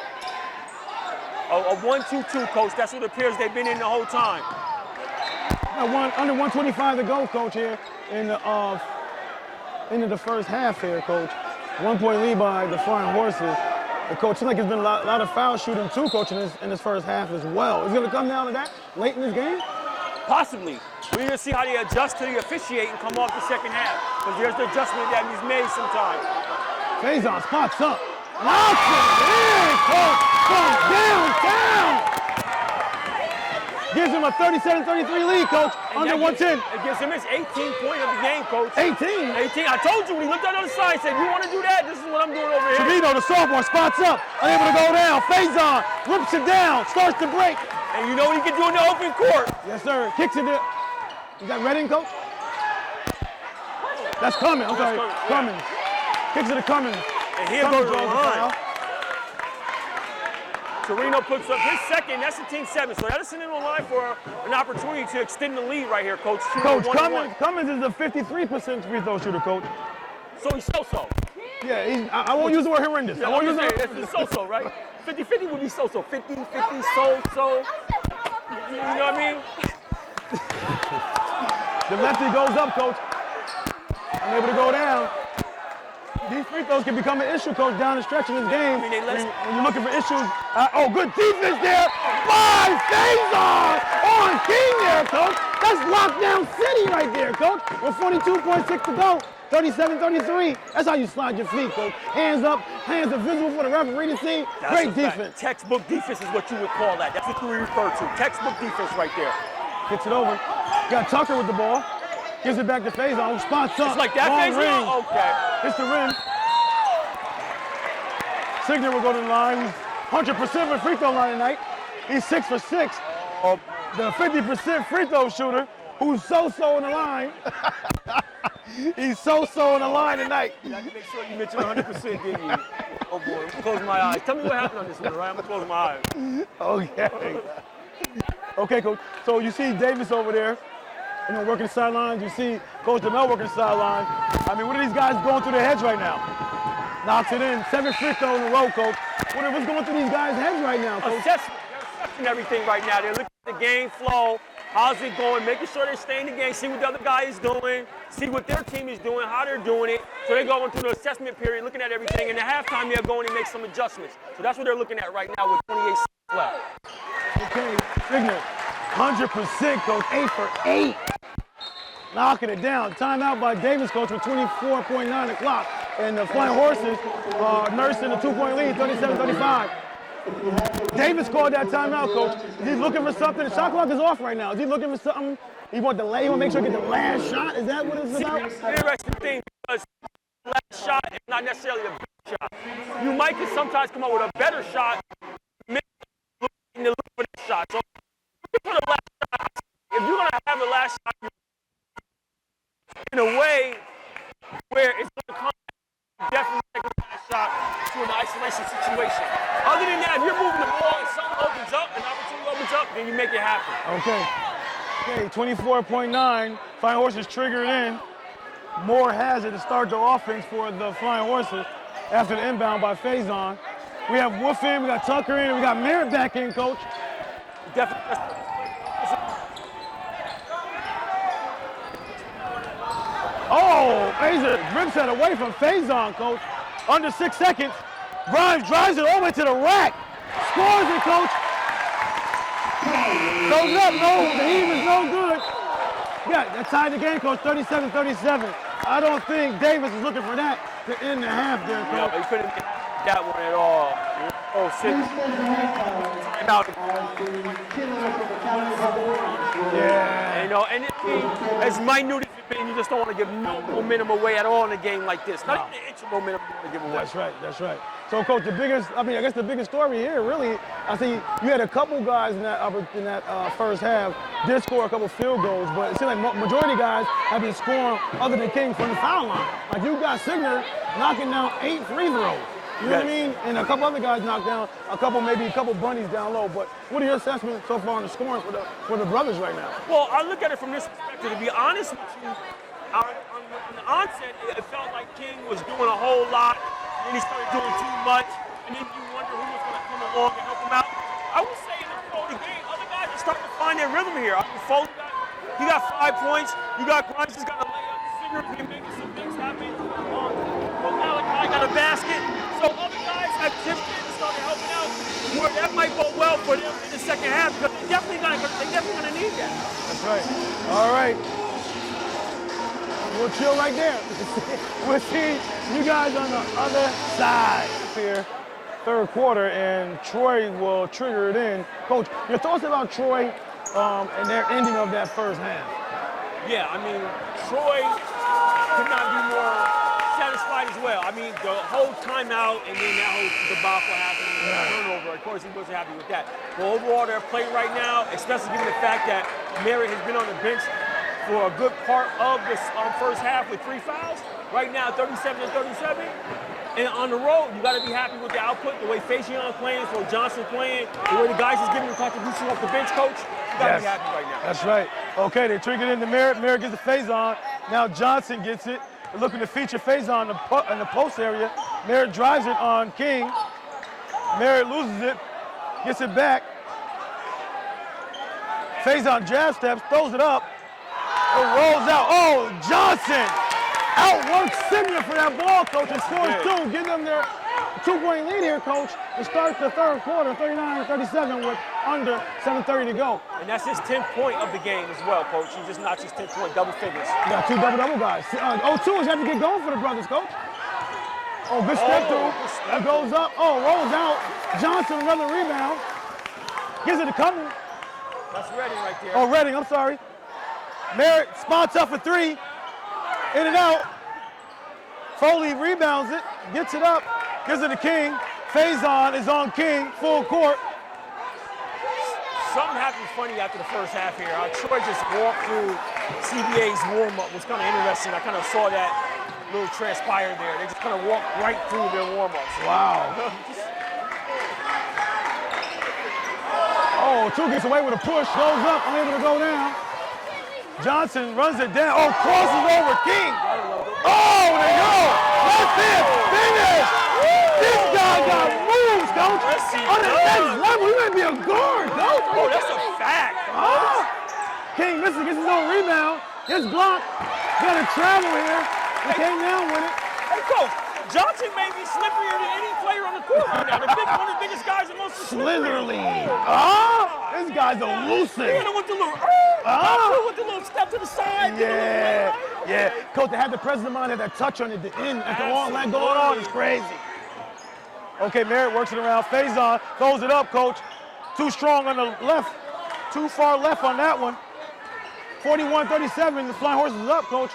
A 1-2-2, coach. That's what it appears they've been in the whole time. Under 125 to go, coach, here in the into the first half here, coach. 1 point lead by the Flying Horses. The coach seems like there's been a lot of foul shooting too, coach, in this first half as well. Is it going to come down to that late in this game? Possibly. We're going to see how they adjust to the officiate and come off the second half. Because there's the adjustment that he's made sometimes. Faison spots up. Knocks it in, coach. From downtown. Gives him a 37-33 lead, coach. And under 110. It gives him his 18th point of the game, coach. 18? 18. I told you when he looked out on the side, he said, you want to do that? This is what I'm doing over here. Trevino, the sophomore, spots up. Unable to go down. Faison rips it down. Starts to break. And you know what he can do in the open court. Yes, sir. Kicks it. Is that Redding, coach? That's Cummins. I'm sorry. Cummins. Kicks it to Cummins. And here goes the line. Torino puts up his second. That's the team 7. So Edison in the line for an opportunity to extend the lead right here, coach. Coach, Cummins is a 53% free throw shooter, coach. So he's so-so. Yeah, I won't use the word horrendous. Yeah, I won't use the word. It's so-so, right? 50-50 would be so-so. 50-50, so-so. You know what I mean? The lefty goes up, coach. Unable to go down. These free throws can become an issue, coach, down the stretch in this game. When you're looking for issues. Good defense there by Faison on King there, coach. That's lockdown city right there, coach. With 42.6 to go. 37-33. That's how you slide your feet, coach. Hands up, hands are visible for the referee to see. Great defense. Textbook defense is what you would call that. That's what we refer to. Textbook defense right there. Gets it over. Got Tucker with the ball. Gives it back to Faison, who spots up. It's like that, Faison? Okay. Hits the rim. Signer will go to the line. He's 100% for free throw line tonight. He's 6 for 6. The 50% free throw shooter, who's so-so in the line. He's so-so in the line tonight. You have to make sure you mention 100%, didn't you? Oh boy, I'm gonna close my eyes. Tell me what happened on this one, right? I'm gonna close my eyes. Okay. Okay, coach. So you see Davis over there, working the sidelines. You see Coach DeMel working the sideline. I mean, what are these guys going through their heads right now? Knocks it in. 7 free throws in a row, coach. What's going through these guys' heads right now, coach? They're assessing everything right now. They're looking at the game flow. How's it going? Making sure they stay in the game, see what the other guy is doing, see what their team is doing, how they're doing it. So they're going through the assessment period, looking at everything. And at halftime, they're going to make some adjustments. So that's what they're looking at right now with 28 seconds left. Okay, Signer, 100%, coach. 8 for 8. Knocking it down. Timeout by Davis, coach, with 24.9 the clock. And the Flying Horses nursing a 2-point lead, 37-35. Davis called that timeout, coach. Is he looking for something? The shot clock is off right now. Is he looking for something? He want to make sure he get the last shot? Is that what it's about? Interesting thing, because the last shot is not necessarily the best shot. You might could sometimes come up with a better shot and look for the shot. So for the last shot, if you're going to have the last shot in a way where it's going to come, definitely take the last shot to an isolation situation. Other than that, if you're moving the ball and something opens up, an opportunity opens up, then you make it happen. Okay, 24.9. Flying Horses triggered in. Moore has it to start the offense for the Flying Horses after the inbound by Faison. We have Wolf in, we got Tucker in, and we got Merritt back in, coach. Definitely. Oh, Faison rips that away from Faison, coach. Under 6 seconds. Grimes drives it all the way to the rack. Scores it, coach. Goes up, no, the heave is no good. Yeah, that tied the game, coach, 37-37. I don't think Davis is looking for that to end the half there, coach. Yeah, but he couldn't get that one at all. Oh, 6. Timeout. Yeah. And as minute as it's been, you just don't want to give no momentum away at all in a game like this. Not even an inch of momentum to give away. That's right. So, coach, I guess the biggest story here, really, I see you had a couple guys in that first half did score a couple field goals, but it seems like majority of guys have been scoring other than King from the foul line. Like you got Signer knocking down 8 free throws. You know what I mean? And a couple other guys knocked down, maybe a couple bunnies down low. But what are your assessments so far in the scoring for the brothers right now? Well, I look at it from this perspective. To be honest with you, on the onset, it felt like King was doing a whole lot, and then he started doing too much, and then you wonder who was going to come along and help him out. I would say in the flow of the game, other guys are starting to find their rhythm here. Foley got 5 points. You got Grimes, he's got a layup. Sigurd been making some things happen. Malachi got a basket. So other guys have chipped in and started helping out, where that might go well for them in the second half, because they're definitely gonna need that. That's right. All right. We'll chill right there. We'll see you guys on the other side here. Third quarter, and Troy will trigger it in. Coach, your thoughts about Troy and their ending of that first half? Yeah, I mean, Troy could not be more satisfied as well. I mean, the whole timeout and then that whole debacle happening, turnover, of course he wasn't happy with that. But overall, their play right now, especially given the fact that Merritt has been on the bench for a good part of the first half with 3 fouls, right now 37-37. And on the road, you got to be happy with the output, the way Faison playing, the way Johnson playing, the way the guys is giving the contribution off the bench, coach. You got to be happy right now. That's right. Okay, they triggered into Merritt. Merritt gets the Faison. Now Johnson gets it. They're looking to feature Faison in the post area. Merritt drives it on King. Merritt loses it, gets it back. Faison jab steps, throws it up. It rolls out. Oh, Johnson outworks Sigma for that ball, coach, and scores 2. Give them their 2-point lead here, coach. It starts the third quarter, 39-37 with under 7:30 to go. And that's his 10th point of the game as well, coach. He just notched his 10th point, double figures. You got 2 double-double guys. 0-2 is you have to get going for the brothers, coach. Oh, good step through. That goes up. Oh, rolls out. Johnson, another rebound. Gives it to Cutler. That's Redding right there. Oh, Redding, I'm sorry. Merritt spots up for 3. In and out. Foley rebounds it, gets it up, gives it to King. Faison is on King, full court. Something happened funny after the first half here. Troy just walked through CBA's warm-up. It was kind of interesting. I kind of saw that little transpire there. They just kind of walked right through their warm-ups. Wow. Oh, 2 gets away with a push, goes up, unable to go down. Johnson runs it down. Oh, crosses over King. Oh, there you go. That's it. Finish. This guy got moves, coach. On the next level, he might be a guard, coach. Oh, that's a fact. Oh. King misses, gets his own rebound. Gets blocked. Got to travel here. He came down with it. Hey, coach, Johnson may be slipperier than any player on the court right now. One of the biggest guys amongst the Slitherly. Oh, this guy's elusive. He hit him with the little, with the little step to the side. Yeah. Coach, they had the president of mind, had that touch on it at the end. After all that going on, it's crazy. Okay, Merritt works it around. Faison throws it up, coach. Too strong on the left. Too far left on that one. 41-37, the Flying Horses is up, coach.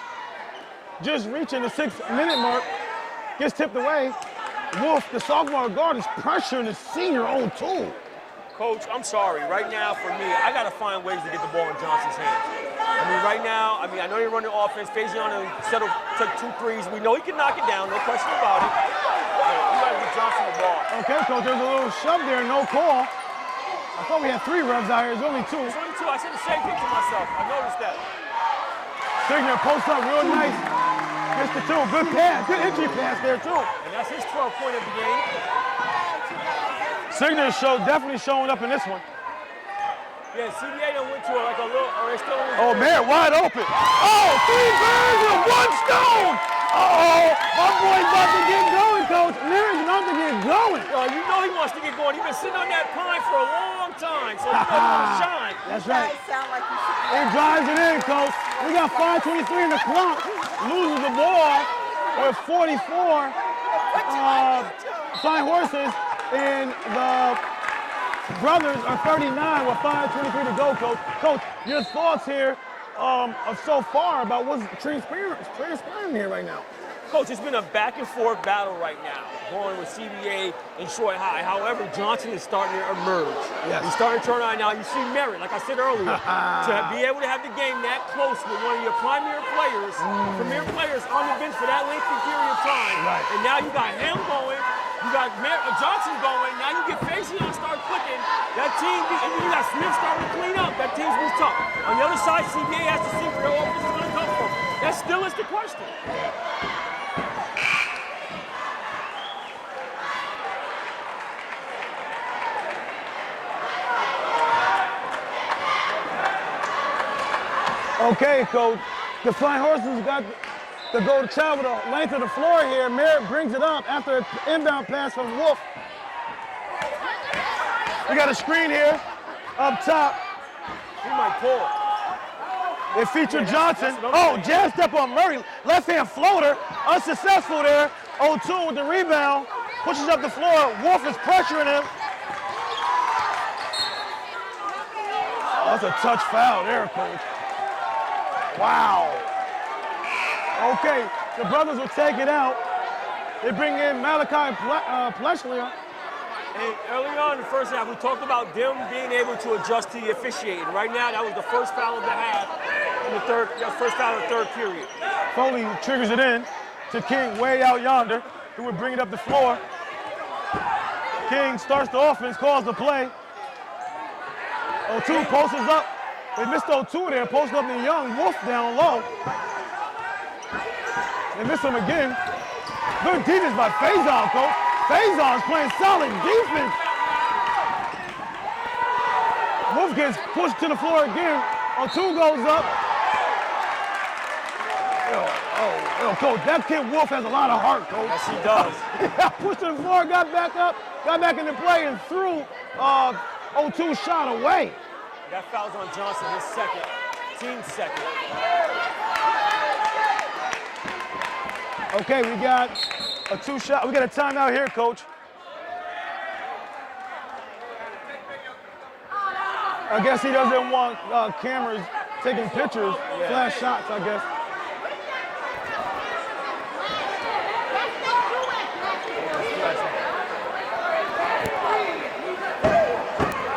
Just reaching the 6-minute mark. Gets tipped away. Wolf, the sophomore guard, is pressuring the senior 0-2. Coach, I'm sorry. Right now, for me, I got to find ways to get the ball in Johnson's hands. I mean, right now, I know you're running offense. Faison took 2 threes. We know he can knock it down, no question about it. You got to get Johnson the ball. Okay, coach, there's a little shove there, no call. I thought we had 3 refs out here. There's only 2. There's only 2. I said the same thing to myself. I noticed that. Signer posts up real nice. Gets the 2. Good pass. Good entry pass there, too. And that's his 12th point of the game. Signer's definitely showing up in this one. Yeah, CBA done went to like a little, or they still in Oh, Merritt wide open. Oh, 3 birds with 1 stone. Uh-oh, my boy's about to get going, coach. Merritt's about to get going. You know he wants to get going. He's been sitting on that pine for a long time, so he's going to shine. That's right. Sound like you should be. He drives it in, coach. We got 5:23 in the clock. Loses the ball with 44. Flying Horses, and the brothers are 39 with 5:23 to go, coach. Coach, your thoughts here of so far about what's transpiring here right now? Coach, it's been a back and forth battle right now, going with CBA and Troy High. However, Johnson is starting to emerge. Yes. He's starting to turn on now. You see Merritt, like I said earlier, to be able to have the game that close with one of your premier players on the bench for that lengthy period of time. Right. And now you got him going, You got Johnson going. Now you get Faison start clicking. That team, and then you got Smith starting to clean up. That team's been tough. On the other side, CBA has to see where their offense is going to come from. That still is the question. Okay, Coach. The Flying Horses got to go to travel the length of the floor here. Merritt brings it up after an inbound pass from Wolf. We got a screen here up top. He might pull. It featured Johnson. Oh, jab step on Murray. Left hand floater. Unsuccessful there. 0-2 with the rebound. Pushes up the floor. Wolf is pressuring him. Oh, that's a touch foul there, Coach. Wow. Okay, the brothers will take it out. They bring in Malachi Pleshler. And early on in the first half, we talked about them being able to adjust to the officiating. Right now, that was the first foul of the half in the first foul of the third period. Foley triggers it in to King way out yonder, who would bring it up the floor. King starts the offense, calls the play. 0-2 posts up. They missed 0-2 there, posted up the Young. Wolf down low. They missed him again. Good defense by Faison, Coach. Faison's playing solid defense. Wolf gets pushed to the floor again. 0-2 goes up. Oh, Coach, that kid Wolf has a lot of heart, Coach. Yes, he does. He got pushed to the floor, got back up, got back into play, and threw 0-2 shot away. That foul's on Johnson, his second. Team's second. Okay, we got a 2-shot. We got a timeout here, Coach. I guess he doesn't want cameras taking pictures, flash shots, I guess.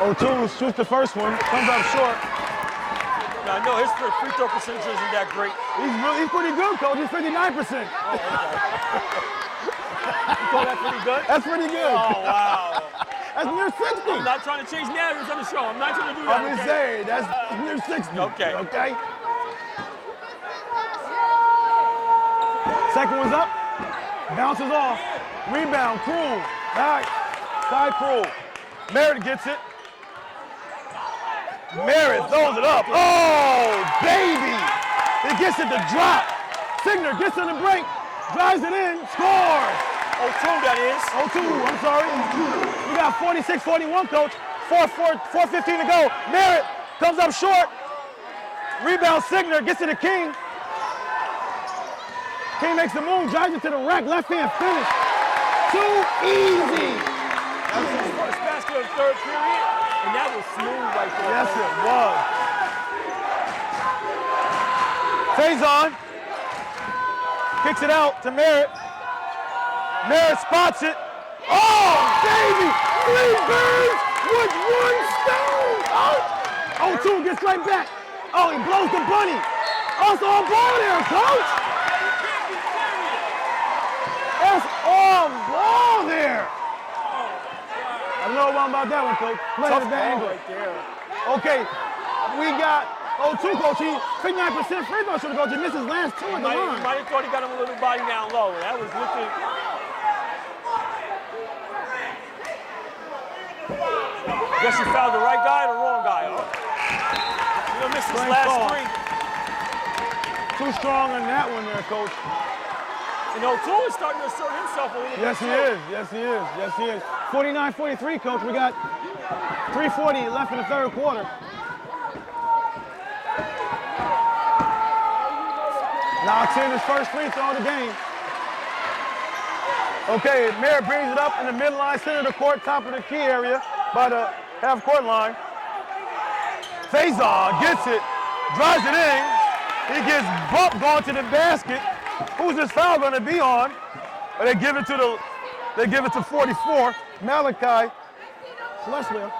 O2 shoots the first one, comes up short. Now, I know his free throw percentage isn't that great. He's pretty good, Coach. He's 59%. You call that pretty good? That's pretty good. Oh, wow. That's near 60. I'm not trying to change narratives on the show. I'm not trying to do that. I'm just saying, that's near 60. Okay. Okay? Second one's up. Bounces off. Rebound, Krul. Back. Side Krul. Merritt gets it. Merritt throws it up. Oh, baby! He gets it to drop. Signer gets in the break, drives it in, scores. 0-2, that is. 0-2, I'm sorry. We got 46-41, Coach. 4:15 to go. Merritt comes up short. Rebound, Signer gets it to King. King makes the move, drives it to the rack, left hand finish. Too easy. That was his first basket of the third period, and that was smooth right there. Yes, it was. Faison kicks it out to Merritt. Merritt spots it. Oh, baby! 3 birds with 1 stone! Oh, 0-2 gets right back. Oh, he blows the bunny. Also on ball there, Coach! That's on ball there. I don't know about that one, Coach. Tough ball right there. Okay, we got 0-2, Coach. He 59% free throw shooter, Coach. He missed his last 2 at the line. Might have thought he got him a little body down low. That was looking. Guess you fouled the right guy or the wrong guy. You know, missed his last call. 3. Too strong on that one there, Coach. And 0-2 is starting to assert himself a little bit. Yes, he is. Yes, he is. Yes, he is. 49-43, Coach. We got 3:40 left in the third quarter. Knocks in his first free throw of the game. Okay, Merritt brings it up in the midline, center of the court, top of the key area by the half-court line. Faison gets it, drives it in. He gets bumped going to the basket. Who's this foul going to be on? But they give it to 44, Malachi Pleshler.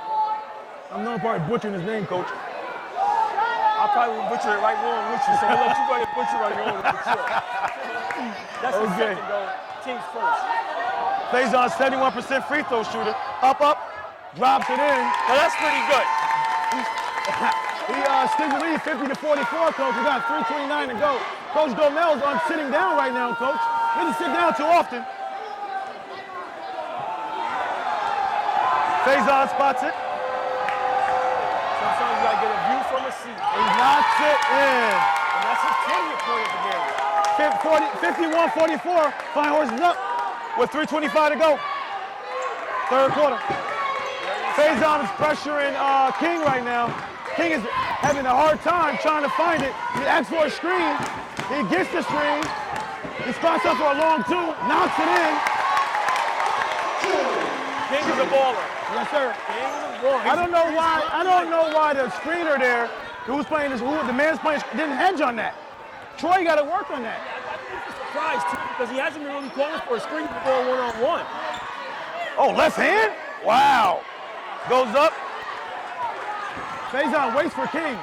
I'm not probably butchering his name, Coach. I probably would butcher it right along with you, so I'll let you go ahead and butcher right along with you. That's the second, though. Team's first. Faison, 71% free throw shooter. Up, drops it in. Now that's pretty good. He sticks the lead 50-44, Coach. We got 3:29 to go. Coach Domel's on sitting down right now, Coach. Doesn't sit down too often. Faison spots it. Sometimes you gotta get a view from a seat. He knocks it in. And that's his 20th point of the game. 51-44. Flying Horses up with 3:25 to go. Third quarter. Faison is pressuring King right now. King is having a hard time trying to find it. He asks for a screen. He gets the screen. He spots up for a long two. Knocks it in. King is a baller. Yes, sir. King is a baller. I don't know why the screener there, who's playing this, the man's playing, didn't hedge on that. Troy got to work on that. I'm surprised too, because he hasn't been really calling for a screen to go one-on-one. Oh, left hand? Wow. Goes up. Faison waits for King.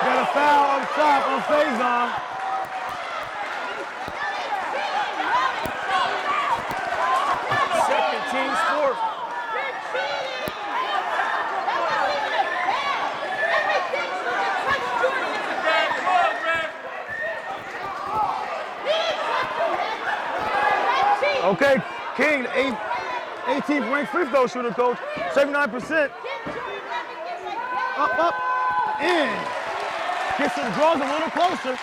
Got a foul up top on Faison. Second team's fourth. Okay, King, 18th ranked free throw shooter, Coach. 79%. Up, in. Gets it, draws a little closer.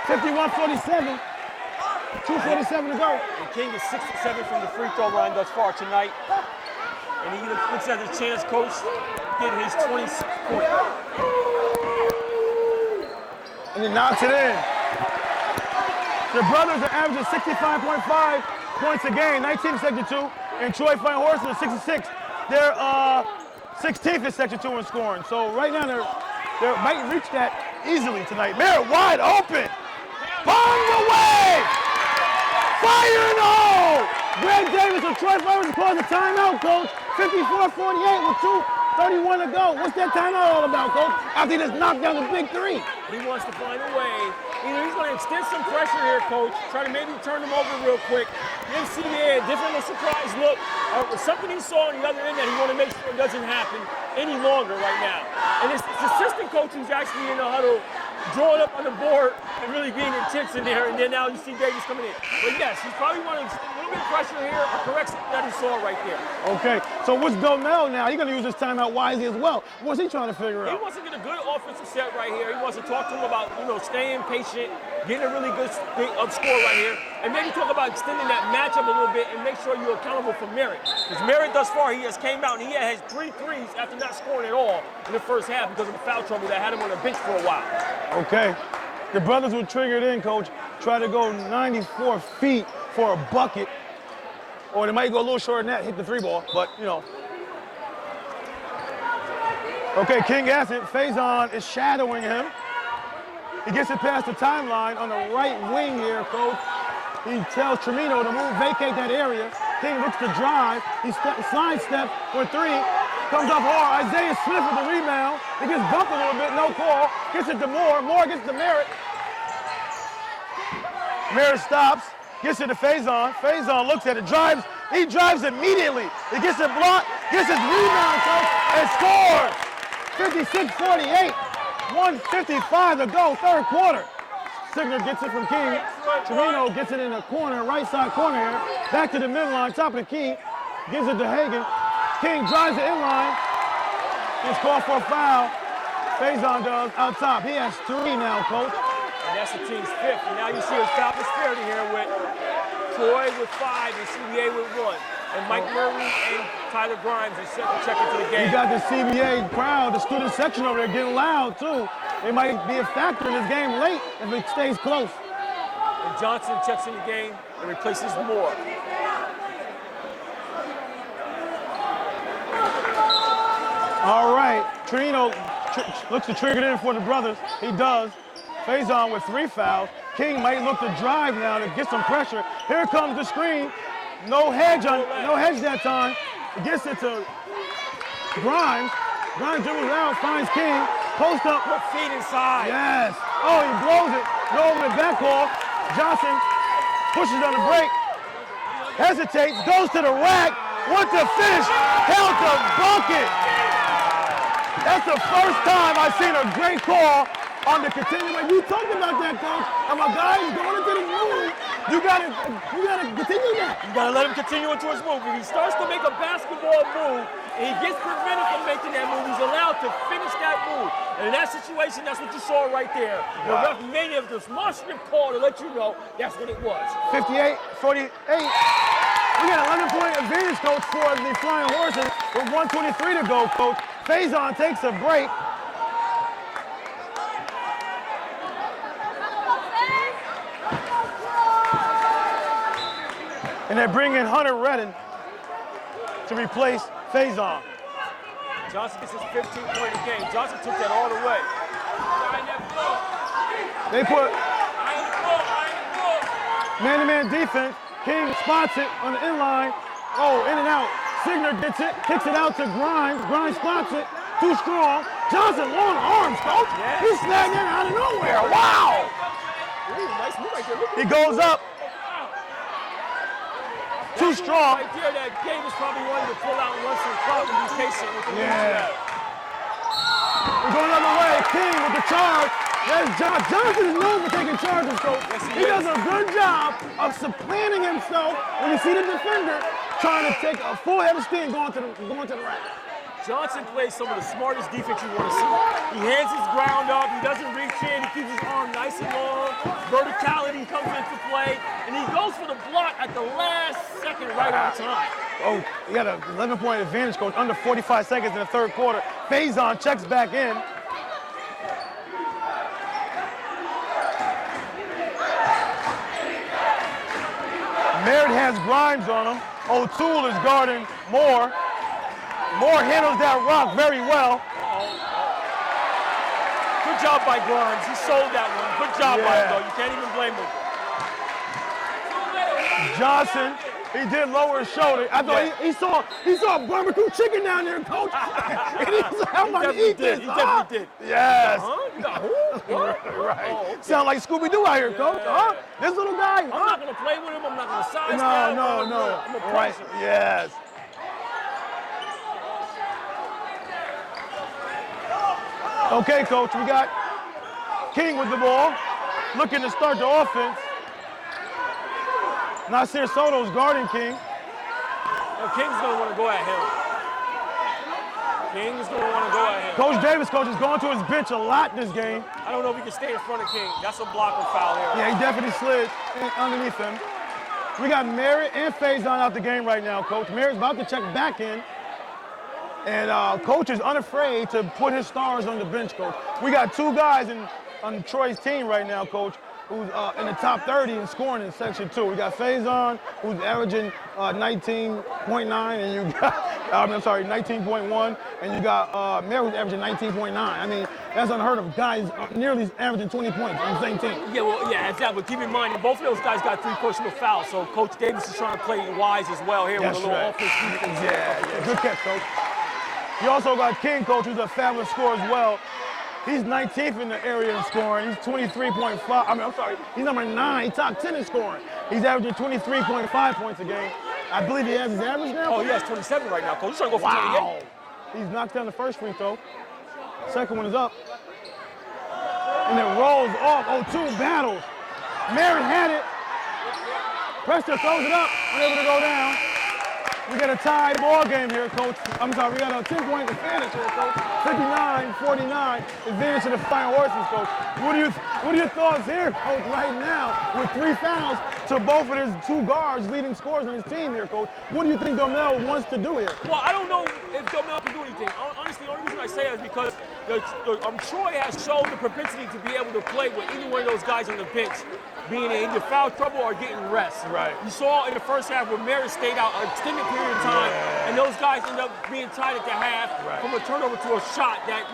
51-47. 2:47 to go. And King is 6-7 from the free throw line thus far tonight. And he looks at his chance, Coach, getting his 26th point. And he knocks it in. The brothers are averaging 65.5 points a game, 19 in Section 2, and Troy Flying Horses are 66. They're 16th in Section 2 in scoring. So right now they might reach that easily tonight. Merritt wide open. Bombed away. Fire in the hole. Greg Davis of Troy Flying Horses calls a timeout, Coach. 54-48 with 2:31 to go. What's that timeout all about, Coach? After he just knocked down the big three. He wants to find a way. Either he's going to extend some pressure here, Coach, try to maybe turn him over real quick, give CBA a different little surprise look, or something he saw on the other end that he want to make sure it doesn't happen any longer right now. And it's assistant coach who's actually in the huddle, drawing up on the board and really being intense in there, and then now you see Davis coming in. But yes, he's probably want to extend a little bit of pressure here or correct something that he saw right there. Okay, so what's Domel now? He's going to use this timeout wisely as well. What's he trying to figure out? He wants to get a good offensive set right here. He wants to talk to him about, staying patient, getting a really good score right here, and maybe talk about extending that matchup a little bit and make sure you're accountable for Merritt. Because Merritt thus far, he has came out and he has 3 threes after not scoring at all in the first half because of the foul trouble that had him on the bench for a while. Okay, the brothers were triggered in, Coach. Try to go 94 feet for a bucket, or they might go a little short than that, hit the 3-ball, but Okay, King has it. Faison is shadowing him. He gets it past the timeline on the right wing here, Coach. He tells Tremino to move, vacate that area. King looks to drive. He slide step for 3. Comes up hard. Isaiah Smith with the rebound. He gets bumped a little bit, no call. Gets it to Moore. Moore gets it to Merritt. Merritt stops. Gets it to Faison. Faison looks at it, drives. He drives immediately. He gets it blocked, gets his rebound, Coach, and scores. 56-48. 1:55 to go, third quarter. Signer gets it from King. Torino gets it in the corner, right side corner here. Back to the midline, top of the key. Gives it to Hagan. King drives the inline. Gets called for a foul. Faison does out top. He has 3 now, Coach. And that's the team's 5th. And now you see his foul disparity here with Troy with 5 and CBA with 1. And Mike Murray and Tyler Grimes is set to check into the game. You got the CBA crowd, the student section over there getting loud too. It might be a factor in this game late if it stays close. And Johnson checks in the game and replaces Moore. All right, Trino looks to trigger it in for the brothers. He does. Faison with 3 fouls. King might look to drive now to get some pressure. Here comes the screen. No hedge that time. He gets it to Grimes. Grimes dribbles out, finds King. Post up. Put feet inside. Yes. Oh, he blows it. No over the back call. Johnson pushes on the break. Hesitates, goes to the rack. Wants to finish. Count the bucket. That's the first time I've seen a great call on the continuation. You talked about that, coach. I'm a guy who's going into the move. You gotta continue that. You gotta let him continue into his move. If he starts to make a basketball move and he gets prevented from making that move, he's allowed to finish that move. And in that situation, that's what you saw right there. The ref made a demonstrative call to let you know that's what it was. 58-48. We got an 11-point advantage, coach, for the Flying Horses with 1:23 to go, coach. Faison takes a break. And they bring in Hunter Redden to replace Faison. Johnson gets his 15-point game. Johnson took that all the way. They put man-to-man defense. King spots it on the inline. Oh, in and out. Signer gets it, kicks it out to Grimes. Grimes spots it. Too strong. Johnson, long arms, coach. Yes. He snagged in out of nowhere. Wow. Ooh, nice move right there. He goes up. Too strong. Right there, that Davis probably wanted to pull out and run some clock and be patient with the Yeah. We're going the other way. King with the charge. There's Johnson is known for taking charges, coach. Yes, he does a good job of supplanting himself when you see the defender trying to take a full head of steam going to the rack. Johnson plays some of the smartest defense you want to see. He hands his ground up. He doesn't reach in. He keeps his arm nice and long. Verticality comes into play. And he goes for the block at the last second right on time. Oh, he got an 11-point advantage, coach. Under 45 seconds in the third quarter. Faison checks back in. Merritt has Grimes on him. O'Toole is guarding Moore. Moore handles that rock very well. Good job by Grimes. He sold that one. Good job by him, though. You can't even blame him. Johnson, he did lower his shoulder. I thought he saw barbecue chicken down there, coach. And he said, I'm about to eat this. He definitely did. Yes. You got who? Right. Oh, okay. Sound like Scooby-Doo out here, coach. Huh? This little guy. I'm not going to play with him. I'm not going to size No. down. I'm going to Right. press him. Yes. Okay, coach, we got King with the ball, looking to start the offense. Nasir Soto's guarding King. Now, King's going to want to go at him. King's going to want to go at him. Coach Davis, coach, is going to his bench a lot this game. I don't know if he can stay in front of King. That's a blocker foul here. Yeah, he definitely slid underneath him. We got Merritt and Faison out the game right now, coach. Merritt's about to check back in. And coach is unafraid to put his stars on the bench, coach. We got two guys on Troy's team right now, coach, who's in the top 30 in scoring in Section 2. We got Faison, who's averaging 19.9, and you got, 19.1, and you got Merritt, who's averaging 19.9. I mean, that's unheard of. Guys nearly averaging 20 points on the same team. Yeah, well, yeah, exactly. Keep in mind, both of those guys got 3 personal fouls, so Coach Davis is trying to play wise as well here That's with a little right. offense defense. Yeah, good catch, coach. You also got King, coach, who's a fabulous scorer as well. He's 19th in the area in scoring. He's 23.5. He's number 9. He's top 10 in scoring. He's averaging 23.5 points a game. I believe he has his average now. Oh, he has 27 right now, Coach. He's trying to go for 28. He's knocked down the first free throw. Second one is up. And it rolls off. O'Toole battles. Merritt had it. Preston throws it up. Unable to go down. We got a tie ball game here, coach. We got a 10-point advantage here, coach. 59-49, advantage to the Flying Horses, coach. What are your thoughts here, coach, right now with 3 fouls to both of his 2 guards, leading scorers on his team here, coach? What do you think Domel wants to do here? Well, I don't know if Domel can do anything. Honestly, the only reason I say that is because Troy has shown the propensity to be able to play with any one of those guys on the bench being in either foul trouble or getting rest. Right. You saw in the first half where Merritt stayed out an extended period of time, and those guys ended up being tied at the half from a turnover to a shot that,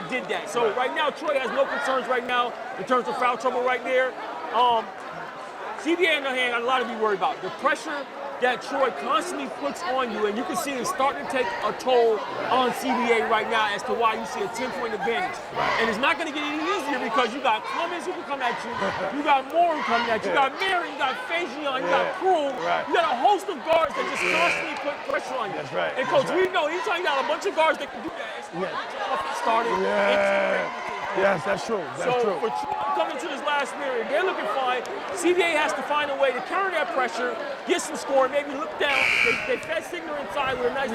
did that. So right now, Troy has no concerns right now in terms of foul trouble right there. CBA, on the other hand, got a lot to be worried about. The pressure that Troy constantly puts on you, and you can see it's starting to take a toll on CBA right now as to why you see a 10-point advantage. And it's not going to get any easier because you got Clemens who can come at you, you got Moore coming at you, you got Mary, you got Fajion, you got Krul, you got a host of guards that just constantly put pressure on you. That's right. And Coach, we know anytime you got a bunch of guards that can do that, it's started. Yes, that's true. That's true. For coming to this last period, they're looking fine. CBA has to find a way to counter that pressure, get some score, maybe look down. They fed Signer inside with a nice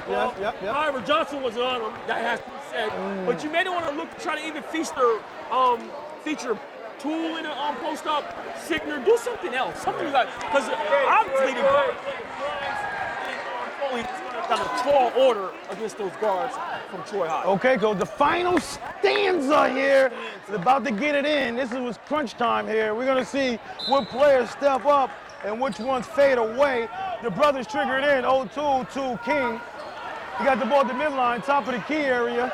ball. However, Johnson wasn't on him. That has to be said. But you may want to look, try to even feature Tool in a post up, Signer, do something else. Something you got, because obviously the guard got a tall order against those guards from Troy High. Okay, Coach, the final stanza here is about to get it in. This was crunch time here. We're going to see what players step up and which ones fade away. The brothers trigger it in, 0-2 to King. He got the ball at the midline, top of the key area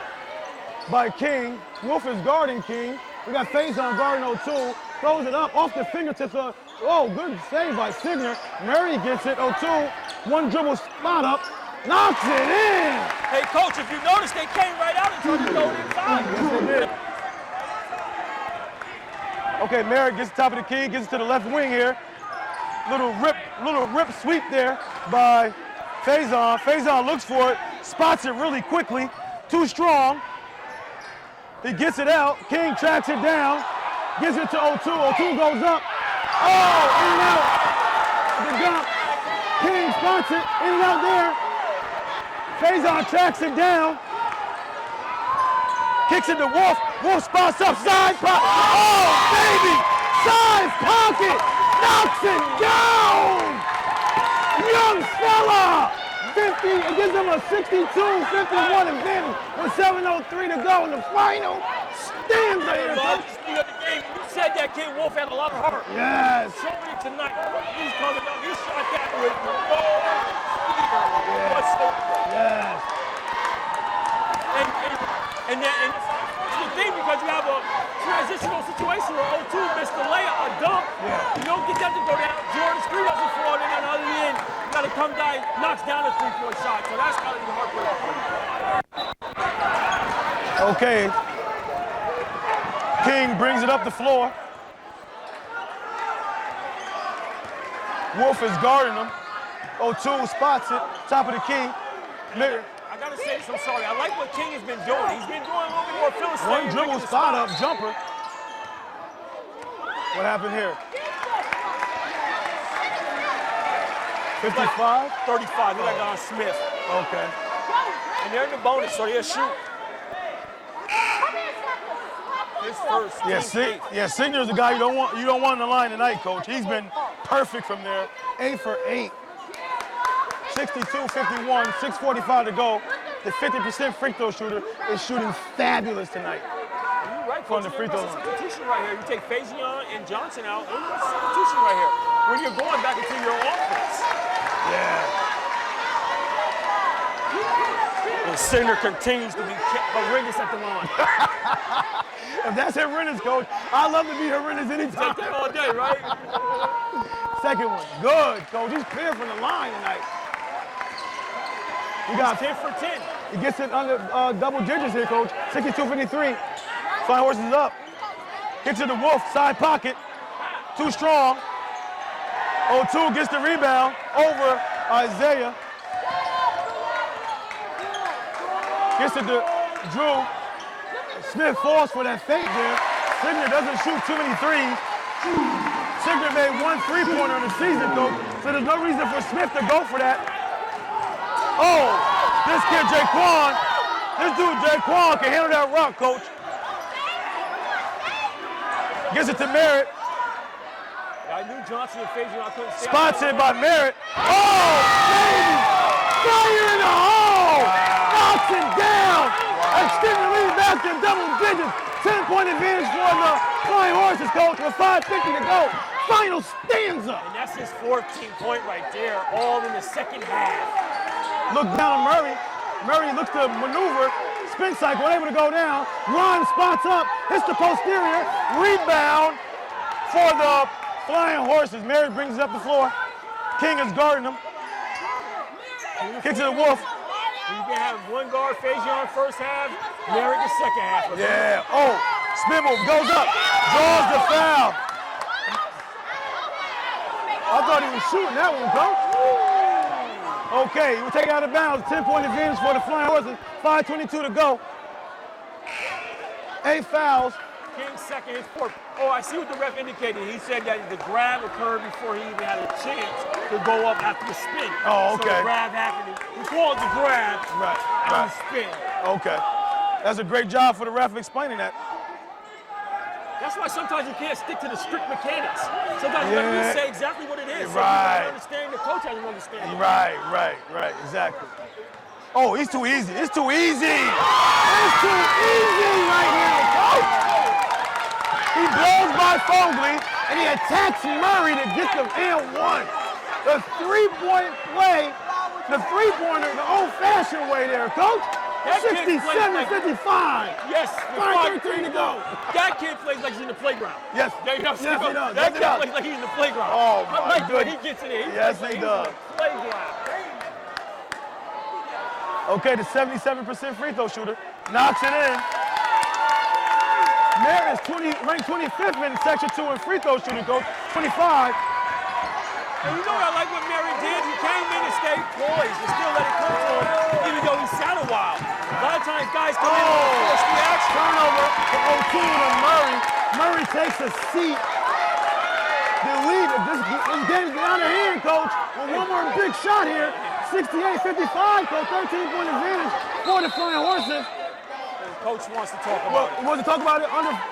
by King. Wolf is guarding King. We got Faison guarding 0-2. Throws it up off the fingertips of, good save by Signer. Murray gets it, 0-2. One dribble spot up. Knocks it in! Hey, Coach, if you notice, they came right out and tried to go inside. Yes, they did. Okay, Merritt gets the top of the key, gets to the left wing here. Little rip sweep there by Faison. Faison looks for it, spots it really quickly. Too strong. He gets it out. King tracks it down, gives it to 0-2. 0-2 goes up. Oh, in and out. The jump. King spots it, in and out there. Faison tracks it down. Kicks it to Wolf. Wolf spots up, side pocket. Oh, baby! Side pocket! Knocks it down! Young fella! 50, it gives him a 62-51 advantage with 7:03 to go in the final. Stanza here. You said that kid Wolf had a lot of heart. Yes. Show me tonight. He's coming up. He shot that with Yes. And it's the thing because you have a transitional situation where 0-2 missed the layup, a dunk. You don't get that to go down. Jordan's three doesn't fall in, and on the other end, you got to come down, knocks down a three-point shot. So that's got to be heartbreaking. Okay. King brings it up the floor. Wolf is guarding him. 0-2 spots it, top of the key. I gotta say this, I'm sorry. I like what King has been doing. He's been doing a little bit more Philistine. One dribble spot up, jumper. What happened here? 55? 35, like on Smith. Okay. And they're in the bonus, so they'll shoot. His first. Signer's the guy you don't want in the line tonight, Coach. He's been perfect from there. 8 for 8. 62-51, 6:45 to go. The 50% free throw shooter is shooting fabulous tonight. You're right, from the free throw line. Substitution right here. You take Fajion and Johnson out. There's a substitution right here. When you're going back into your offense. Yeah. And Signer continues to be horrendous at the line. If that's horrendous, Coach, I love to be horrendous anytime. Take that all day, right? Second one, good, Coach. He's clear from the line tonight. We got 10 for 10. He gets it under double digits here, Coach. 62-53. Flying Horses up. Gets it to Wolf, side pocket. Too strong. 0-2 gets the rebound over Isaiah. Gets it to Drew. Smith falls for that fake there. Signer doesn't shoot too many threes. Signer made one three-pointer in the season, Coach, so there's no reason for Smith to go for that. Oh, this kid, Jaquan, this dude, Jaquan, can handle that rock, Coach. Gives it to Merritt. I knew Johnson and Fajion, I couldn't stay. Spots it by Merritt. Oh, baby! Fire in the hole! Knocks it down! Extended lead back to double digits. 10-point advantage for the Flying Horses, Coach, with 5:50 to go. Final stanza. And that's his 14-point right there, all in the second half. Look down on Murray. Murray looks to maneuver. Spin cycle, able to go down. Ron spots up, hits the posterior. Rebound for the Flying Horses. Murray brings it up the floor. King is guarding him. Kicks it to Wolf. You can have one guard, Faison first half, Merritt the second half. Yeah. Oh, spin move, goes up, draws the foul. I thought he was shooting that one, coach. Okay, we'll take it out of bounds. 10-point advantage for the Flying Horses. 5:22 to go. 8 fouls. King's second, his fourth. Oh, I see what the ref indicated. He said that the grab occurred before he even had a chance to go up after the spin. Oh, okay. So the grab happened. He called the grab on the spin. Okay. That's a great job for the ref explaining that. That's why sometimes you can't stick to the strict mechanics. Sometimes you gotta say exactly what it is. So Right. you understand, the coach doesn't understand. Right, exactly. Oh, he's too easy. It's too easy. It's too easy right now, coach. He blows by Fogley, and he attacks Murray to get the and-one. The three-point play, the three-pointer, the old-fashioned way there, coach. 67-55. Yes, 5:13 to go. That kid plays like he's in the playground. Yes, he does. he does. That kid plays like he's in the playground. Oh, I my like the way goodness. he gets in there. Yes, he does. Playground. Okay, the 77% free throw shooter knocks it in. Merritt is ranked 25th in Section 2 in free throw shooting, coach. 25. And you know what I like what Merritt did? He came in and stayed poised and still let it come to him, even though he sat a while. A lot of times guys come in and force reaction. Turnover from O'Toole to Murray. Murray takes a seat. The lead, this game's out of hand, coach. With one more big shot here. 68-55, coach. 13-point advantage for the Flying Horses. Coach wants to talk about it. He wants to talk about it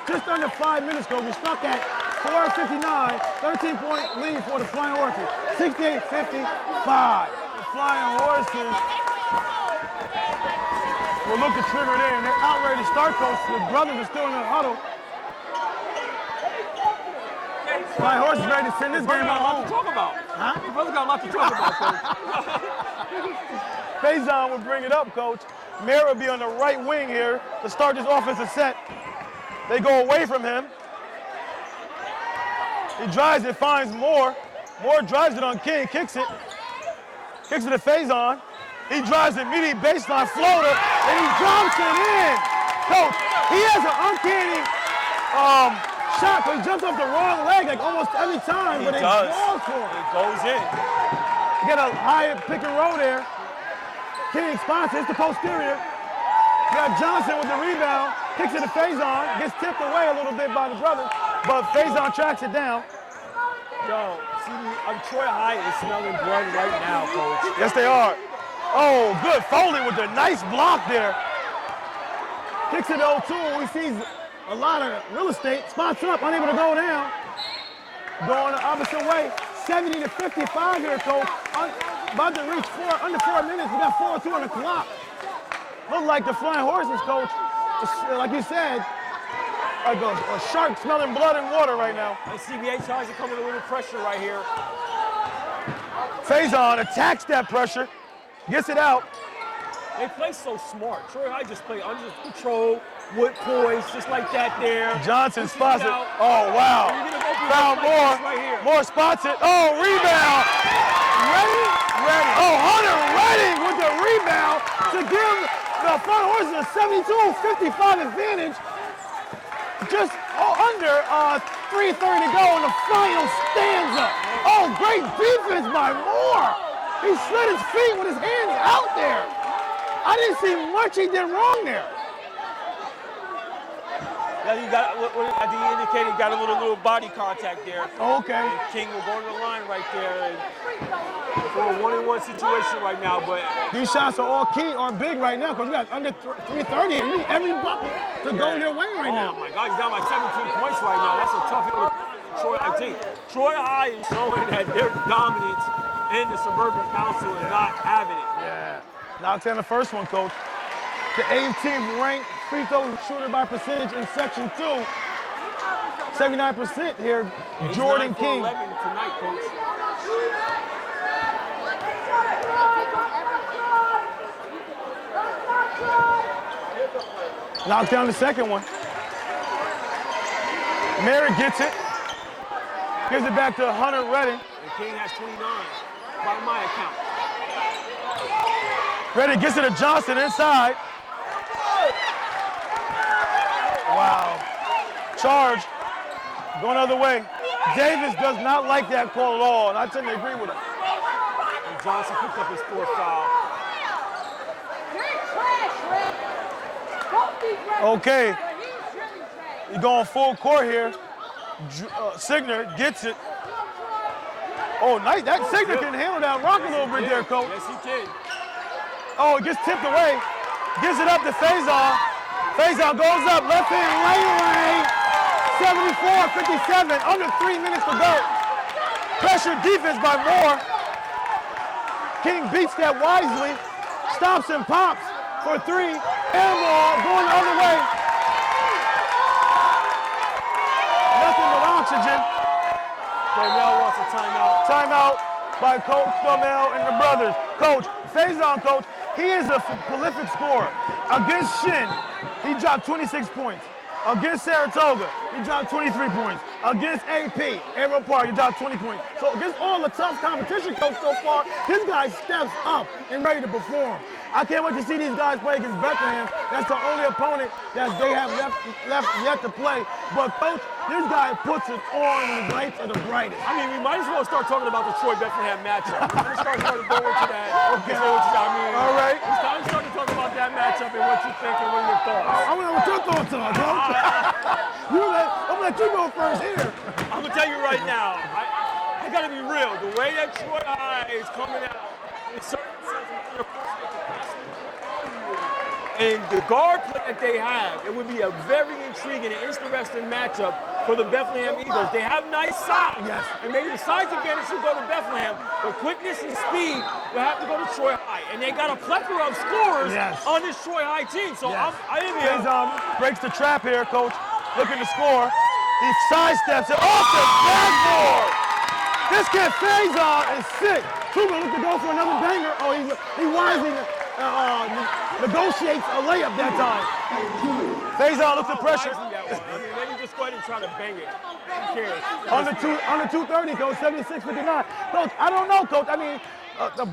just under 5 minutes, coach. We're stuck at 4:59, 13-point lead for the Flying Horses. 68-55. The Flying Horses will look to trigger it in. They're out ready to start, coach. The brothers are still in the huddle. Flying Horses ready to send this game out home. Talk about. Huh? The brother got a lot to talk about, coach. Faison will bring it up, coach. Merritt will be on the right wing here to start this offensive set. They go away from him. He drives it, finds Moore. Moore drives it on King, kicks it. Kicks it to Faison. He drives the immediate baseline floater, and he drops it in. Coach, he has an uncanny shot, but he jumps off the wrong leg like almost every time, but it falls for him. It goes in. You get a high pick and roll there. King sponsor, it's the posterior. You got Johnson with the rebound, kicks it to Faison, gets tipped away a little bit by the brother, but Faison tracks it down. Yo, see, Troy High is smelling blood right now, coach. Yes, they are. Oh, good. Foley with a nice block there. Kicks it to O'Toole. He sees a lot of real estate. Spots up, unable to go down. Going the opposite way. 70-55 here, coach. About to reach under 4 minutes. We got 4-2 on the clock. Look like the Flying Horses, coach. Like you said, like a shark smelling blood and water right now. And CBA tries to come with a little pressure right here. Faison attacks that pressure, gets it out. They play so smart. Troy High just play under control, with poise, just like that there. Johnson spots it. Oh, wow. Found Moore. Right here. Moore spots it. Oh, rebound. Ready? Oh, Hunter Redding with the rebound to give the Flying Horses a 72-55 advantage. Just under 3:30 to go in the final stanza. Oh, great defense by Moore. He slid his feet with his hands out there. I didn't see much he did wrong there. Yeah, you got. I think he indicated he got a little body contact there. Okay. And King will go to the line right there. And for a 1-on-1 situation right now, but these shots are all key, are big right now because we got under 3:30. You need every bucket to go their way right now. Oh my God, he's down by 17 points right now. That's a tough hit with Troy. I think Troy High is showing that they're dominant in the Suburban Council and not having it. Yeah. Knocks down the first one, coach. The 18th ranked free throw shooter by percentage in Section 2. 79% here, Jordan King. 11 tonight, coach. Knocks down the second one. Merritt gets it. Gives it back to Hunter Redding. And King has 29. by my account. Ready, gets it to Johnson inside. Wow. Charge. Going the other way. Davis does not like that call at all, and I tend to agree with him. And Johnson picked up his fourth foul. Okay. He's going full court here. Signer gets it. Oh, nice. That Signer can handle that rock a little bit there, coach. Yes, he can. Oh, it gets tipped away. Gives it up to Faison. Faison goes up. Left hand layaway. 74-57. Under 3 minutes to go. Pressure defense by Moore. King beats that wisely. Stops and pops for three. Air ball going the other way. Nothing but oxygen. Dormel wants a timeout. Timeout by Coach Dormel and the brothers. Coach, Faison, coach, he is a prolific scorer. Against Shin, he dropped 26 points. Against Saratoga, he dropped 23 points. Against AP, Arrow Park, he dropped 20 points. So against all the tough competition, coach, so far, this guy steps up and ready to perform. I can't wait to see these guys play against Bethlehem. That's the only opponent that they have left yet to play. But coach, this guy puts it on the lights of the brightest. I mean, we might as well start talking about the Troy-Bethlehem matchup. Let's start going to that. Okay. All right. It's time to start to talk about that matchup and what you think and what are your thoughts. I want to know what your thoughts are, coach. I'm going to let you go first here. I'm going to tell you right now, I got to be real. The way that Troy High is coming out, it's so and the guard play that they have, it would be a very intriguing and interesting matchup for the Bethlehem Eagles. They have nice size, yes, and maybe the size advantage should go to Bethlehem, but quickness and speed will have to go to Troy High. And they got a plethora of scorers on this Troy High team, so I didn't breaks the trap here, coach. Looking to score. He sidesteps it off the backboard. This kid Faison is sick. Tuba looks to go for another banger. Oh, he wisely negotiates a layup that time. Faison looks at pressure. I mean, let me just go ahead and try to bang it. Who cares? Under 230, coach, 76-59. Coach, I don't know, coach. I mean, the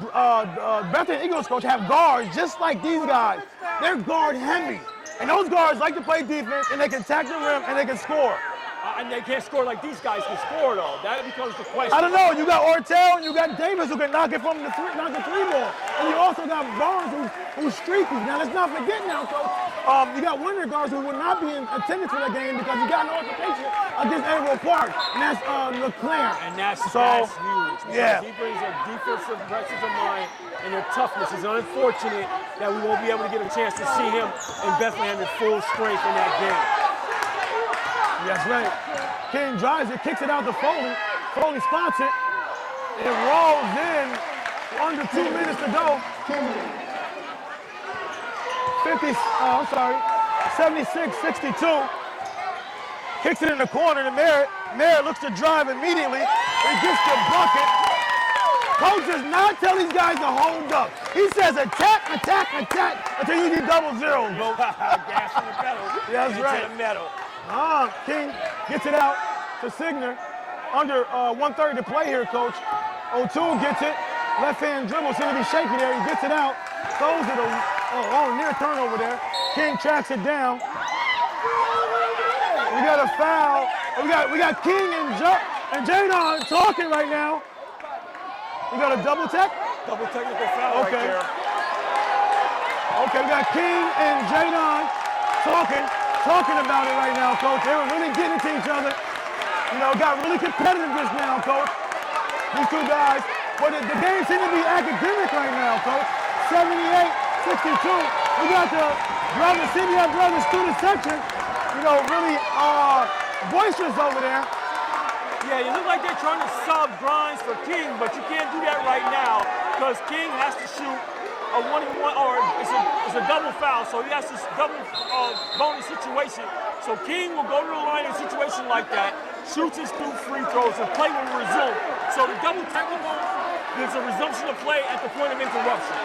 Bethlehem Eagles, coach, have guards just like these guys. They're guard heavy. And those guards like to play defense, and they can attack the rim, and they can score. And they can't score like these guys can score, though. That becomes the question. I don't know. You got Ortel and you got Davis who can knock it from the three ball. And you also got Barnes who's streaky. Now, let's not forget now, coach. You got one of the guards who will not be in attendance for that game because he got an altercation against Arrow Park, and that's LeClaire. And that's huge. Yeah. He brings a defensive presence of mind and their toughness. It's unfortunate that we won't be able to get a chance to see him in Bethlehem at full strength in that game. That's right. King drives it, kicks it out to Foley. Foley spots it. It rolls in. Under 2 minutes to go. 76-62. Kicks it in the corner to Merritt. Merritt looks to drive immediately. He gets the bucket. Coach does not tell these guys to hold up. He says attack, attack, attack until you need double zeros, bro. Gas in the pedal. Yeah, that's right. To the metal. King gets it out to Signer. Under 1:30 to play here, coach. O'Toole gets it. Left hand dribble, seems to be shaky there. He gets it out. Throws it near turnover there. King tracks it down. We got a foul. We got King and Jadon talking right now. We got a double tech? Double technical foul right there. Okay, we got King and Jadon talking about it right now, coach. They were really getting to each other. You know, got really competitive just now, coach. These two guys. But the game seems to be academic right now, coach. 78-62. We got the CBA brothers student section, you know, really boisterous over there. Yeah, you look like they're trying to sub Grimes for King, but you can't do that right now because King has to shoot a 1-on-1, or it's a double foul, so he has to double bonus situation. So King will go to the line in a situation like that, shoots his 2 free throws, and play will resume. So the double technical gives a resumption of play at the point of interruption.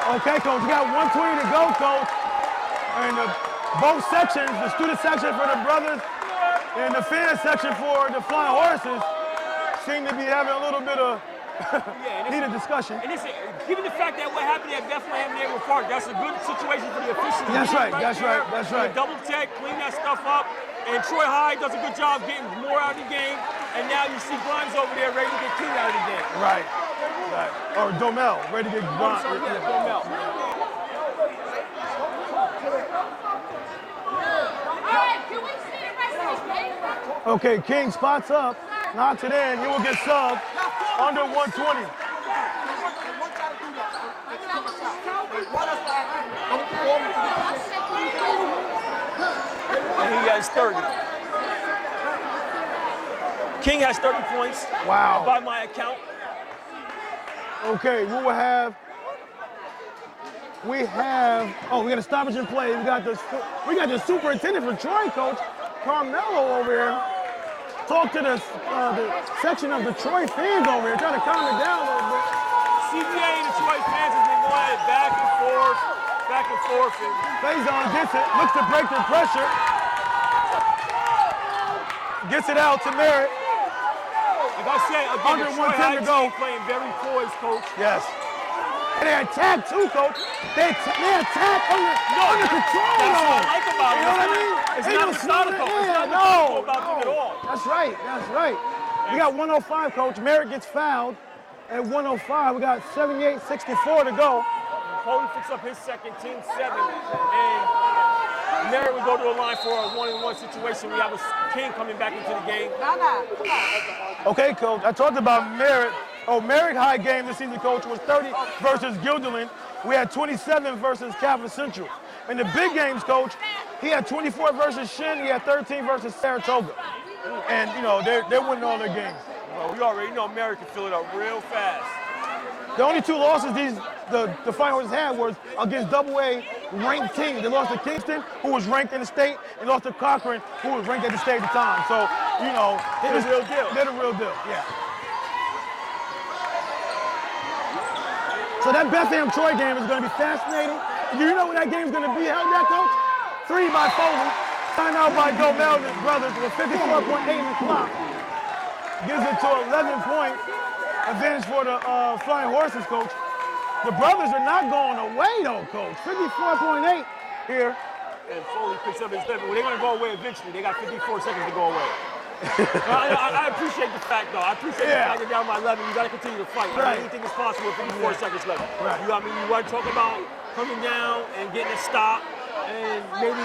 Okay, coach, we got 1:20 to go, coach. And the both sections, the student section for the brothers and the fan section for the Flying Horses, seem to be having a little bit of heated discussion. And listen, given the fact that what happened at Bethlehem and Edward Park, that's a good situation for the officials. That's right, that's right, that's right. Double check, clean that stuff up. And Troy High does a good job getting more out of the game. And now you see Grimes over there ready to get King out of the game. Right, right. Or Domel, ready to get Grimes. Domel. Okay, King spots up, knocks it in. He will get subbed under 120. And he has 30. King has 30 points. Wow. By my account. Okay, we got a stoppage in play. We got the superintendent for Troy, Coach Carmelo over here. Talk to the section of the Troy fans over here, trying to calm it down a little bit. CBA and the Troy fans have been going back and forth. And Faison gets it, looks to break the pressure. Gets it out to Merritt. Like I said, again, the Troy High team playing very poised, Coach. Yes. And they attack too, Coach. They attack under control. That's what I like about it. You know what I mean? It's not methodical. It's not methodical about them at all. That's right. That's right. We got 105, Coach. Merritt gets fouled at 105. We got 78-64 to go. Foley picks up his second, team 7, and Merritt would go to the line for a 1-on-1 situation. We have a King coming back into the game. Okay, Coach. I talked about Merritt. Oh, Merritt High game this season, Coach, was 30 versus Guilderland. We had 27 versus Capital Central. In the big games, Coach, he had 24 versus Shin. He had 13 versus Saratoga. And, you know, they're winning all their games. Well, we already know Merritt can fill it up real fast. The only 2 losses the Flying Horses had was against AA ranked teams. They lost to Kingston, who was ranked in the state, and lost to Cochran, who was ranked at the state at the time. So, you know, they're the real deal. They're the real deal, yeah. So that Bethlehem Troy game is going to be fascinating. Do you know when that game is going to be held at, Coach? 3 by Foley, signed out by Domel and his brothers with 54.8 in the clock. Gives it to 11-point advantage for the Flying Horses, Coach. The brothers are not going away, though, Coach. 54.8 here. And Foley picks up his 7. Well, they're going to go away eventually. They got 54 seconds to go away. I appreciate the fact, though. I appreciate the fact that down by 11, you got to continue to fight. Right. Anything is possible with 54 seconds left. Right. You know what I mean? You want to talk about coming down and getting a stop, and maybe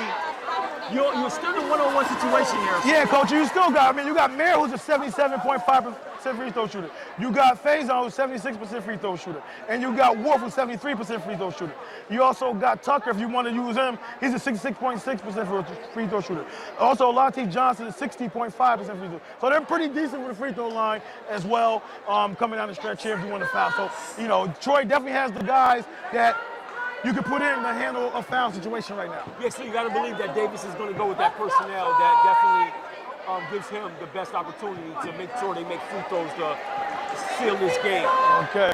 you're still in a one-on-one situation here. Yeah, Coach, you still got, you got Mayer, who's a 77.5% free throw shooter. You got Faison, who's 76% free throw shooter. And you got Wolf, who's 73% free throw shooter. You also got Tucker, if you want to use him, he's a 66.6% free throw shooter. Also, Latif Johnson is 60.5% free throw. So they're pretty decent with the free throw line as well, coming down the stretch here if you want to foul. So, you know, Troy definitely has the guys that you can put in to handle a foul situation right now. Yeah, so you got to believe that Davis is going to go with that personnel that definitely gives him the best opportunity to make sure they make free throws to seal this game. Okay.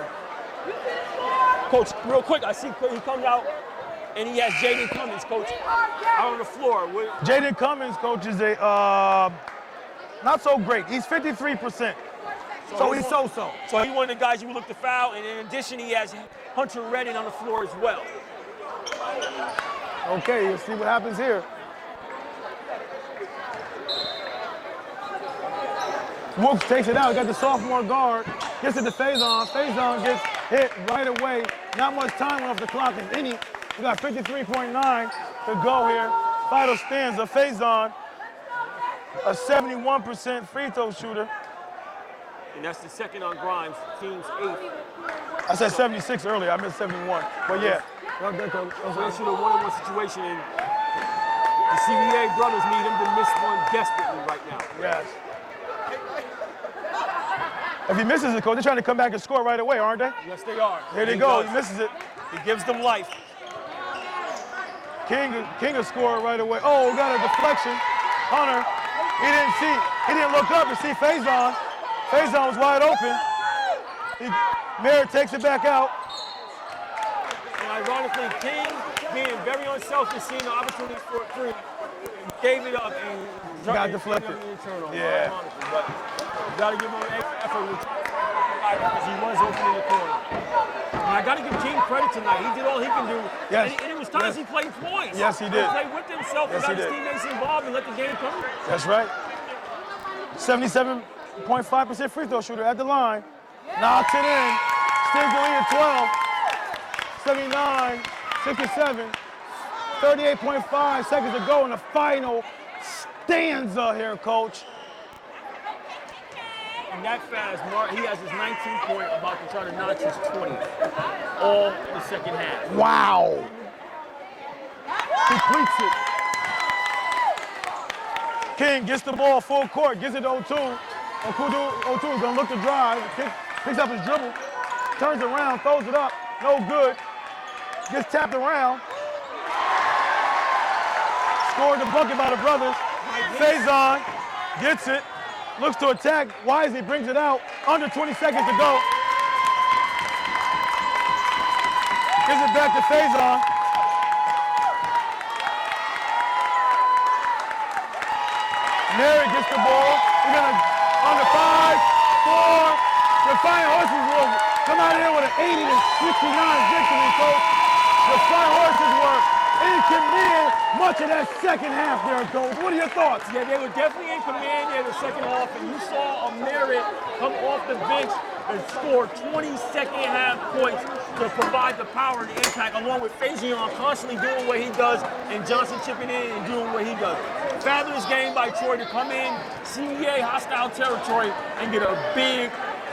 Coach, real quick, I see he comes out and he has Jaden Cummins, Coach, out on the floor. Jaden Cummins, Coach, is a not so great. He's 53%. So he's so-so. So he's one of the guys you would look to foul, and in addition, he has Hunter Redding on the floor as well. Okay, you'll see what happens here. Whoops takes it out, got the sophomore guard, gets it to Faison. Faison gets hit right away. Not much time off the clock, if any. We got 53.9 to go here. Final stanza, Faison, a 71% free throw shooter. And that's the second on Grimes, team's 8th. I said 76 earlier, I meant 71, but yeah. So they shoot a one-on-one situation, and the CBA brothers need him to miss one desperately right now. Yes. If he misses it, Coach, they're trying to come back and score right away, aren't they? Yes, they are. Here they go, he misses it. He gives them life. King will score right away. Oh, got a deflection. Hunter, he didn't look up to see Faison. Faison was wide open. Merritt takes it back out. And ironically, King being very unselfish, seeing the opportunities for a three, gave it up and got deflected. Yeah. But you got to give him an extra effort because he was open in the corner. And I got to give King credit tonight. He did all he can do. Yes. And it was times he played points. Yes, he did. He played with himself and got his teammates involved and let the game come. That's right. 77.5% free throw shooter at the line. Knocks it in. Still the lead at 12. 79, 67. 38.5 seconds to go in the final stanza here, Coach. And that fast, Mark, he has his 19-point about to try to notch his 20th. All in the second half. Wow. Completes it. King gets the ball full court, gives it to O2. O2 is gonna look to drive, picks up his dribble, turns around, throws it up, no good. Gets tapped around. Scored the bucket by the brothers. Faison gets it, looks to attack. Wisely brings it out. Under 20 seconds to go. Gives it back to Faison. Mary gets the ball. We're gonna on the 5, 4. The Flying Horses will come out here with an 80-69 victory, Coach. The Flying Horses were in command much of that second half there, Coach. What are your thoughts? Yeah, they were definitely in command there the second half, and you saw a Merritt come off the bench and score 20 second half points to provide the power and the impact, along with Faison constantly doing what he does and Johnson chipping in and doing what he does. Fabulous game by Troy to come in, CBA hostile territory, and get a big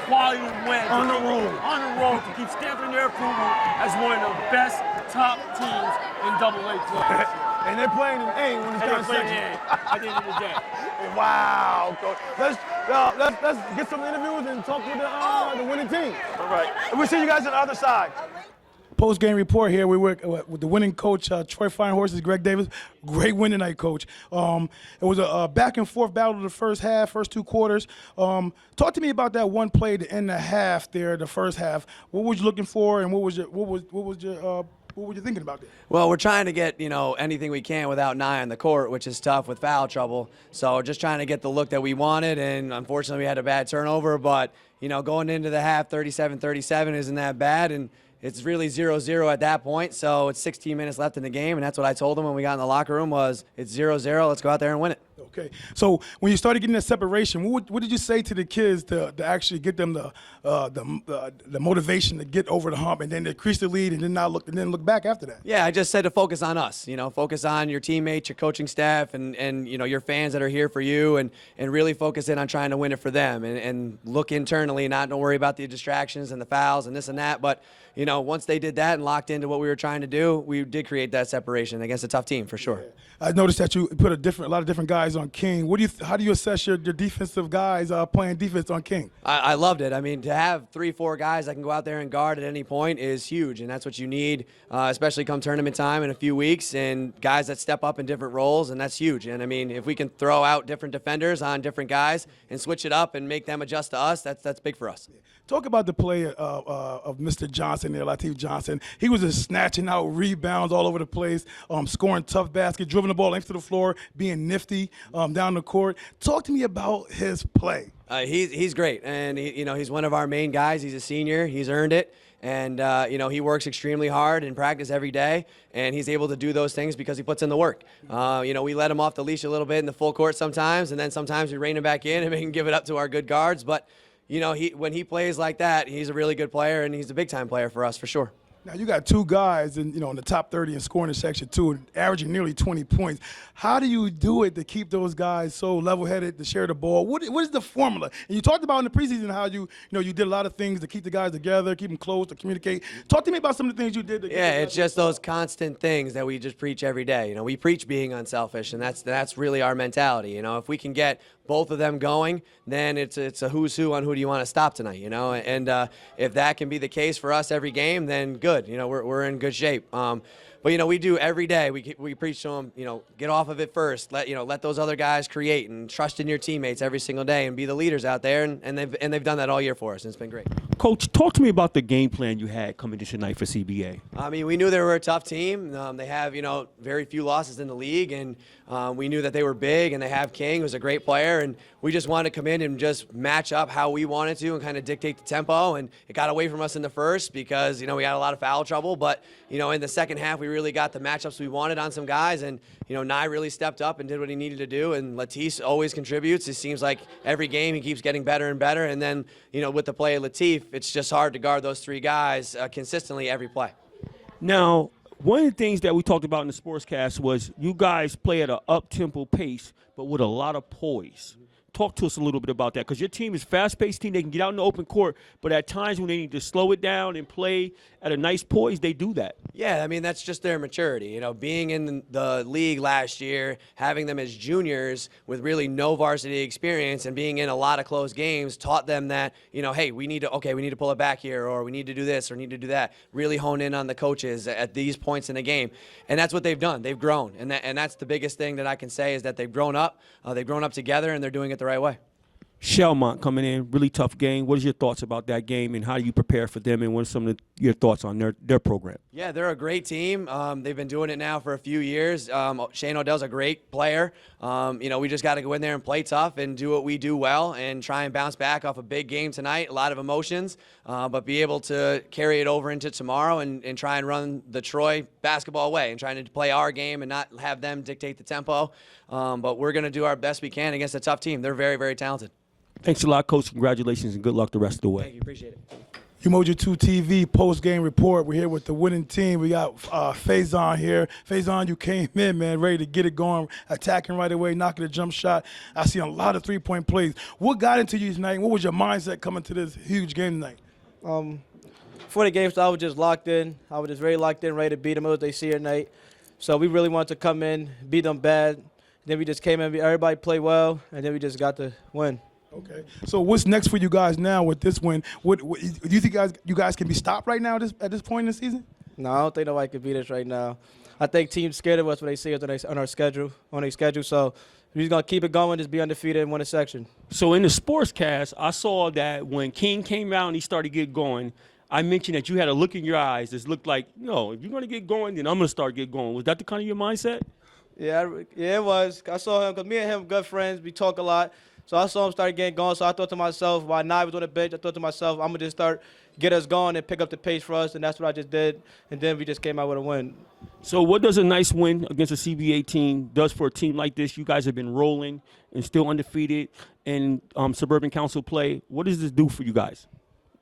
quality win. On the road. On the road to keep stamping their approval as one of the best top teams in AA play. And they're playing in A when it's done section. At the end of the day. Wow, Coach. Let's get some interviews and talk with the winning team. All right. We'll see you guys on the other side. Post-game report here. We work with the winning coach, Troy Flying Horses, Greg Davis. Great win tonight, Coach. It was a back-and-forth battle the first half, first two quarters. Talk to me about that one play to end the half there, the first half. What was you looking for, and what was you thinking about that? Well, we're trying to get, anything we can without Nye on the court, which is tough with foul trouble. So just trying to get the look that we wanted, and unfortunately we had a bad turnover. But, going into the half, 37-37 isn't that bad, and it's really 0-0 at that point. So it's 16 minutes left in the game, and that's what I told them when we got in the locker room was it's 0-0. Let's go out there and win it. Okay. So when you started getting that separation, what did you say to the kids to actually get them the motivation to get over the hump and then increase the lead and then look back after that? Yeah, I just said to focus on us. Focus on your teammates, your coaching staff, and your fans that are here for you, and really focus in on trying to win it for them and look internally, not don't worry about the distractions and the fouls and this and that. But once they did that and locked into what we were trying to do, we did create that separation against a tough team for sure. Yeah. I noticed that you put a lot of different guys on King. How do you assess your defensive guys playing defense on King? I loved it. I mean, to have 3-4 guys that can go out there and guard at any point is huge, and that's what you need, especially come tournament time in a few weeks, and guys that step up in different roles, and that's huge. And I mean, if we can throw out different defenders on different guys and switch it up and make them adjust to us, that's big for us. Talk about the play of Mr. Johnson there, Latif Johnson. He was just snatching out rebounds all over the place, scoring tough baskets, dribbling the ball into the floor, being nifty down the court. Talk to me about his play. He's great, and he's one of our main guys. He's a senior. He's earned it, and he works extremely hard in practice every day, and he's able to do those things because he puts in the work. We let him off the leash a little bit in the full court sometimes, and then sometimes we rein him back in and make him give it up to our good guards. But when he plays like that, he's a really good player, and he's a big-time player for us for sure. Now, you got two guys in the top 30 in scoring in Section 2, averaging nearly 20 points. How do you do it to keep those guys so level-headed to share the ball? What is the formula? And you talked about in the preseason how you did a lot of things to keep the guys together, keep them close, to communicate. Talk to me about some of the things you did. It's just those constant things that we just preach every day. We preach being unselfish, and that's really our mentality. If we can get both of them going, then it's a who's who on who do you want to stop tonight, And if that can be the case for us every game, then good. We're in good shape. But we do every day. We preach to them, get off of it first. Let those other guys create and trust in your teammates every single day and be the leaders out there. And they've done that all year for us, and it's been great. Coach, talk to me about the game plan you had coming to tonight for CBA. I mean, we knew they were a tough team. They have, very few losses in the league, and we knew that they were big, and they have King, who's a great player, and we just wanted to come in and just match up how we wanted to and kind of dictate the tempo, and it got away from us in the first because, we had a lot of foul trouble, but, in the second half, we really got the matchups we wanted on some guys, and, Nye really stepped up and did what he needed to do, and Latif always contributes. It seems like every game he keeps getting better and better, and then, with the play of Latif, it's just hard to guard those three guys consistently every play. Now, one of the things that we talked about in the sportscast was you guys play at an up-tempo pace, but with a lot of poise. Talk to us a little bit about that, because your team is a fast-paced team. They can get out in the open court, but at times when they need to slow it down and play at a nice poise, they do that. Yeah, I mean, that's just their maturity. Being in the league last year, having them as juniors with really no varsity experience and being in a lot of close games taught them that, hey, we need to pull it back here, or we need to do this or need to do that. Really hone in on the coaches at these points in the game. And that's what they've done. They've grown. And that's the biggest thing that I can say is that they've grown up. They've grown up together, and they're doing it the right way. Shelmont coming in, really tough game. What is your thoughts about that game, and how do you prepare for them, and what are some of your thoughts on their program? Yeah, they're a great team. They've been doing it now for a few years. Shane Odell's a great player. We just got to go in there and play tough and do what we do well and try and bounce back off a big game tonight, a lot of emotions, but be able to carry it over into tomorrow and try and run the Troy basketball way and trying to play our game and not have them dictate the tempo. But we're going to do our best we can against a tough team. They're very, very talented. Thanks a lot, Coach. Congratulations and good luck the rest of the way. Thank you. Appreciate it. Umoja 2 TV post-game report. We're here with the winning team. We got Faison here. Faison, you came in, man, ready to get it going, attacking right away, knocking a jump shot. I see a lot of three-point plays. What got into you tonight? What was your mindset coming to this huge game tonight? Before the game started, I was just locked in. I was just very locked in, ready to beat them as they see here tonight. So we really wanted to come in, beat them bad. Then we just came in, everybody played well, and then we just got the win. Okay. So what's next for you guys now with this win? What do you think you guys can be stopped right now at this point in the season? No, I don't think nobody can beat us right now. I think teams scared of us when they see us on their schedule. So we're just gonna keep it going, just be undefeated and win a section. So in the sportscast, I saw that when King came out and he started to get going, I mentioned that you had a look in your eyes that looked like, no, if you're gonna get going, then I'm gonna start get going. Was that the kind of your mindset? Yeah, it was. I saw him because me and him good friends. We talk a lot. So I saw him start getting going. So I thought to myself, while Nye was on the bench, I thought to myself, I'm going to just get us going and pick up the pace for us. And that's what I just did. And then we just came out with a win. So what does a nice win against a CBA team does for a team like this? You guys have been rolling and still undefeated in Suburban Council play. What does this do for you guys?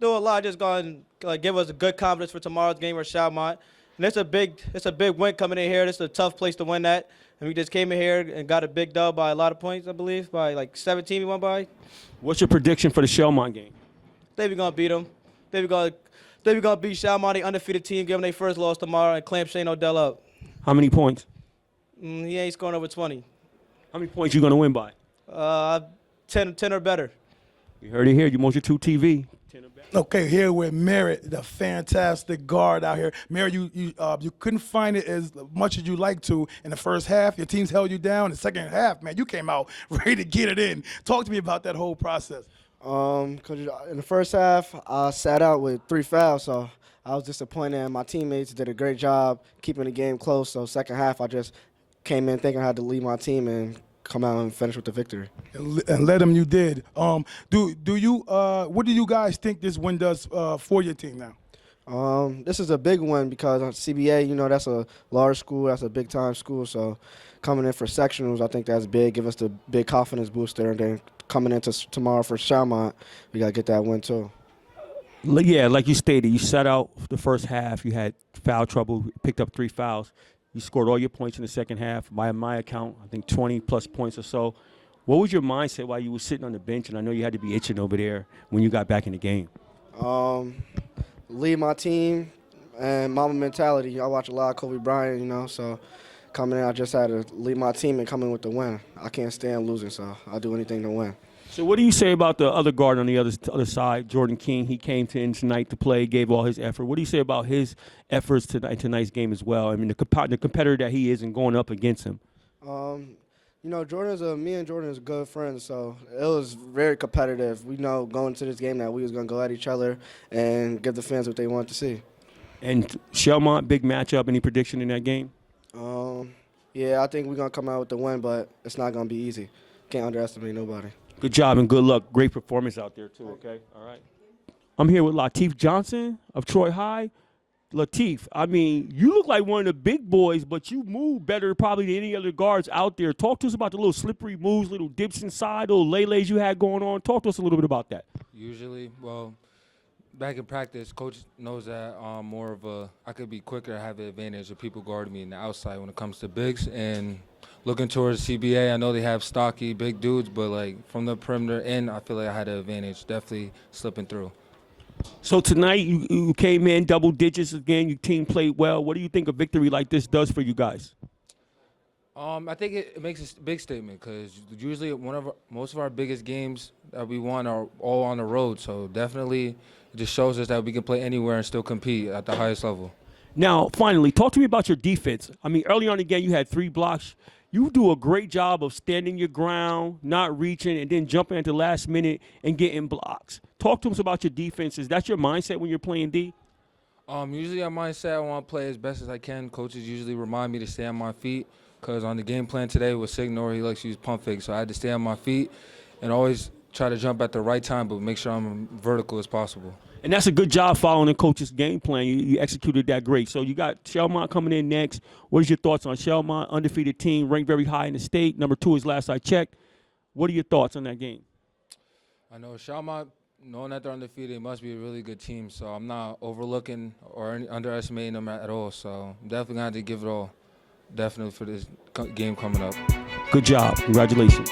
Do a lot. Just going to give us a good confidence for tomorrow's game with Shelmont. And it's a big win coming in here. This is a tough place to win at. And we just came in here and got a big dub by a lot of points, I believe, by like 17 we won by. What's your prediction for the Shelmont game? I think we're going to beat them. I think we're going to beat Shelmont, the undefeated team, give them their first loss tomorrow, and clamp Shane Odell up. How many points? He ain't scoring over 20. How many points you going to win by? 10 or better. You heard it here. Umoja 2 TV. 10 or better. Okay, here with Merritt, the fantastic guard out here. Merritt, you couldn't find it as much as you like to in the first half. Your teams held you down. In the second half, man, you came out ready to get it in. Talk to me about that whole process. Because in the first half, I sat out with 3 fouls, so I was disappointed. And my teammates did a great job keeping the game close. So second half, I just came in thinking I had to lead my team and come out and finish with the victory. And let them, you did. What do you guys think this win does for your team now? This is a big one because CBA, that's a large school, that's a big-time school. So coming in for sectionals, I think that's big, give us the big confidence booster. And then coming into tomorrow for Shelmont, we got to get that win too. Yeah, like you stated, you sat out the first half. You had foul trouble, picked up 3 fouls. You scored all your points in the second half. By my account, I think 20-plus points or so. What was your mindset while you were sitting on the bench? And I know you had to be itching over there when you got back in the game. Lead my team and Mamba mentality. I watch a lot of Kobe Bryant, so coming in, I just had to lead my team and come in with the win. I can't stand losing, so I'll do anything to win. So what do you say about the other guard on the other side, Jordan King? He came tonight to play, gave all his effort. What do you say about his efforts tonight's game as well? I mean, the competitor that he is and going up against him. You know, me and Jordan is good friends, so it was very competitive. We know going to this game that we was going to go at each other and give the fans what they want to see. And Shelmont, big matchup. Any prediction in that game? Yeah, I think we're going to come out with the win, but it's not going to be easy. Can't underestimate nobody. Good job and good luck. Great performance out there, too, okay? All right. I'm here with Lateef Johnson of Troy High. Lateef, I mean, you look like one of the big boys, but you move better probably than any other guards out there. Talk to us about the little slippery moves, little dips inside, little lays you had going on. Talk to us a little bit about that. Usually, well, back in practice, coach knows that I could be quicker, have the advantage of people guarding me in the outside when it comes to bigs. And looking towards CBA, I know they have stocky, big dudes, but like from the perimeter in, I feel like I had an advantage, definitely slipping through. So tonight you came in double digits again. Your team played well. What do you think a victory like this does for you guys? I think it makes a big statement because usually most of our biggest games that we won are all on the road. So definitely it just shows us that we can play anywhere and still compete at the highest level. Now, finally, talk to me about your defense. I mean, early on in the game you had 3 blocks. You do a great job of standing your ground, not reaching, and then jumping at the last minute and getting blocks. Talk to us about your defense. Is that your mindset when you're playing D? Usually our mindset, I want to play as best as I can. Coaches usually remind me to stay on my feet because on the game plan today with Signor, he likes to use pump fake. So I had to stay on my feet and always try to jump at the right time, but make sure I'm vertical as possible. And that's a good job following the coach's game plan. You executed that great. So you got Shelmont coming in next. What is your thoughts on Shelmont? Undefeated team, ranked very high in the state. Number 2 is last I checked. What are your thoughts on that game? I know Shelmont, knowing that they're undefeated, it must be a really good team. So I'm not overlooking or underestimating them at all. So I'm definitely going to have to give it all, definitely for this game coming up. Good job. Congratulations.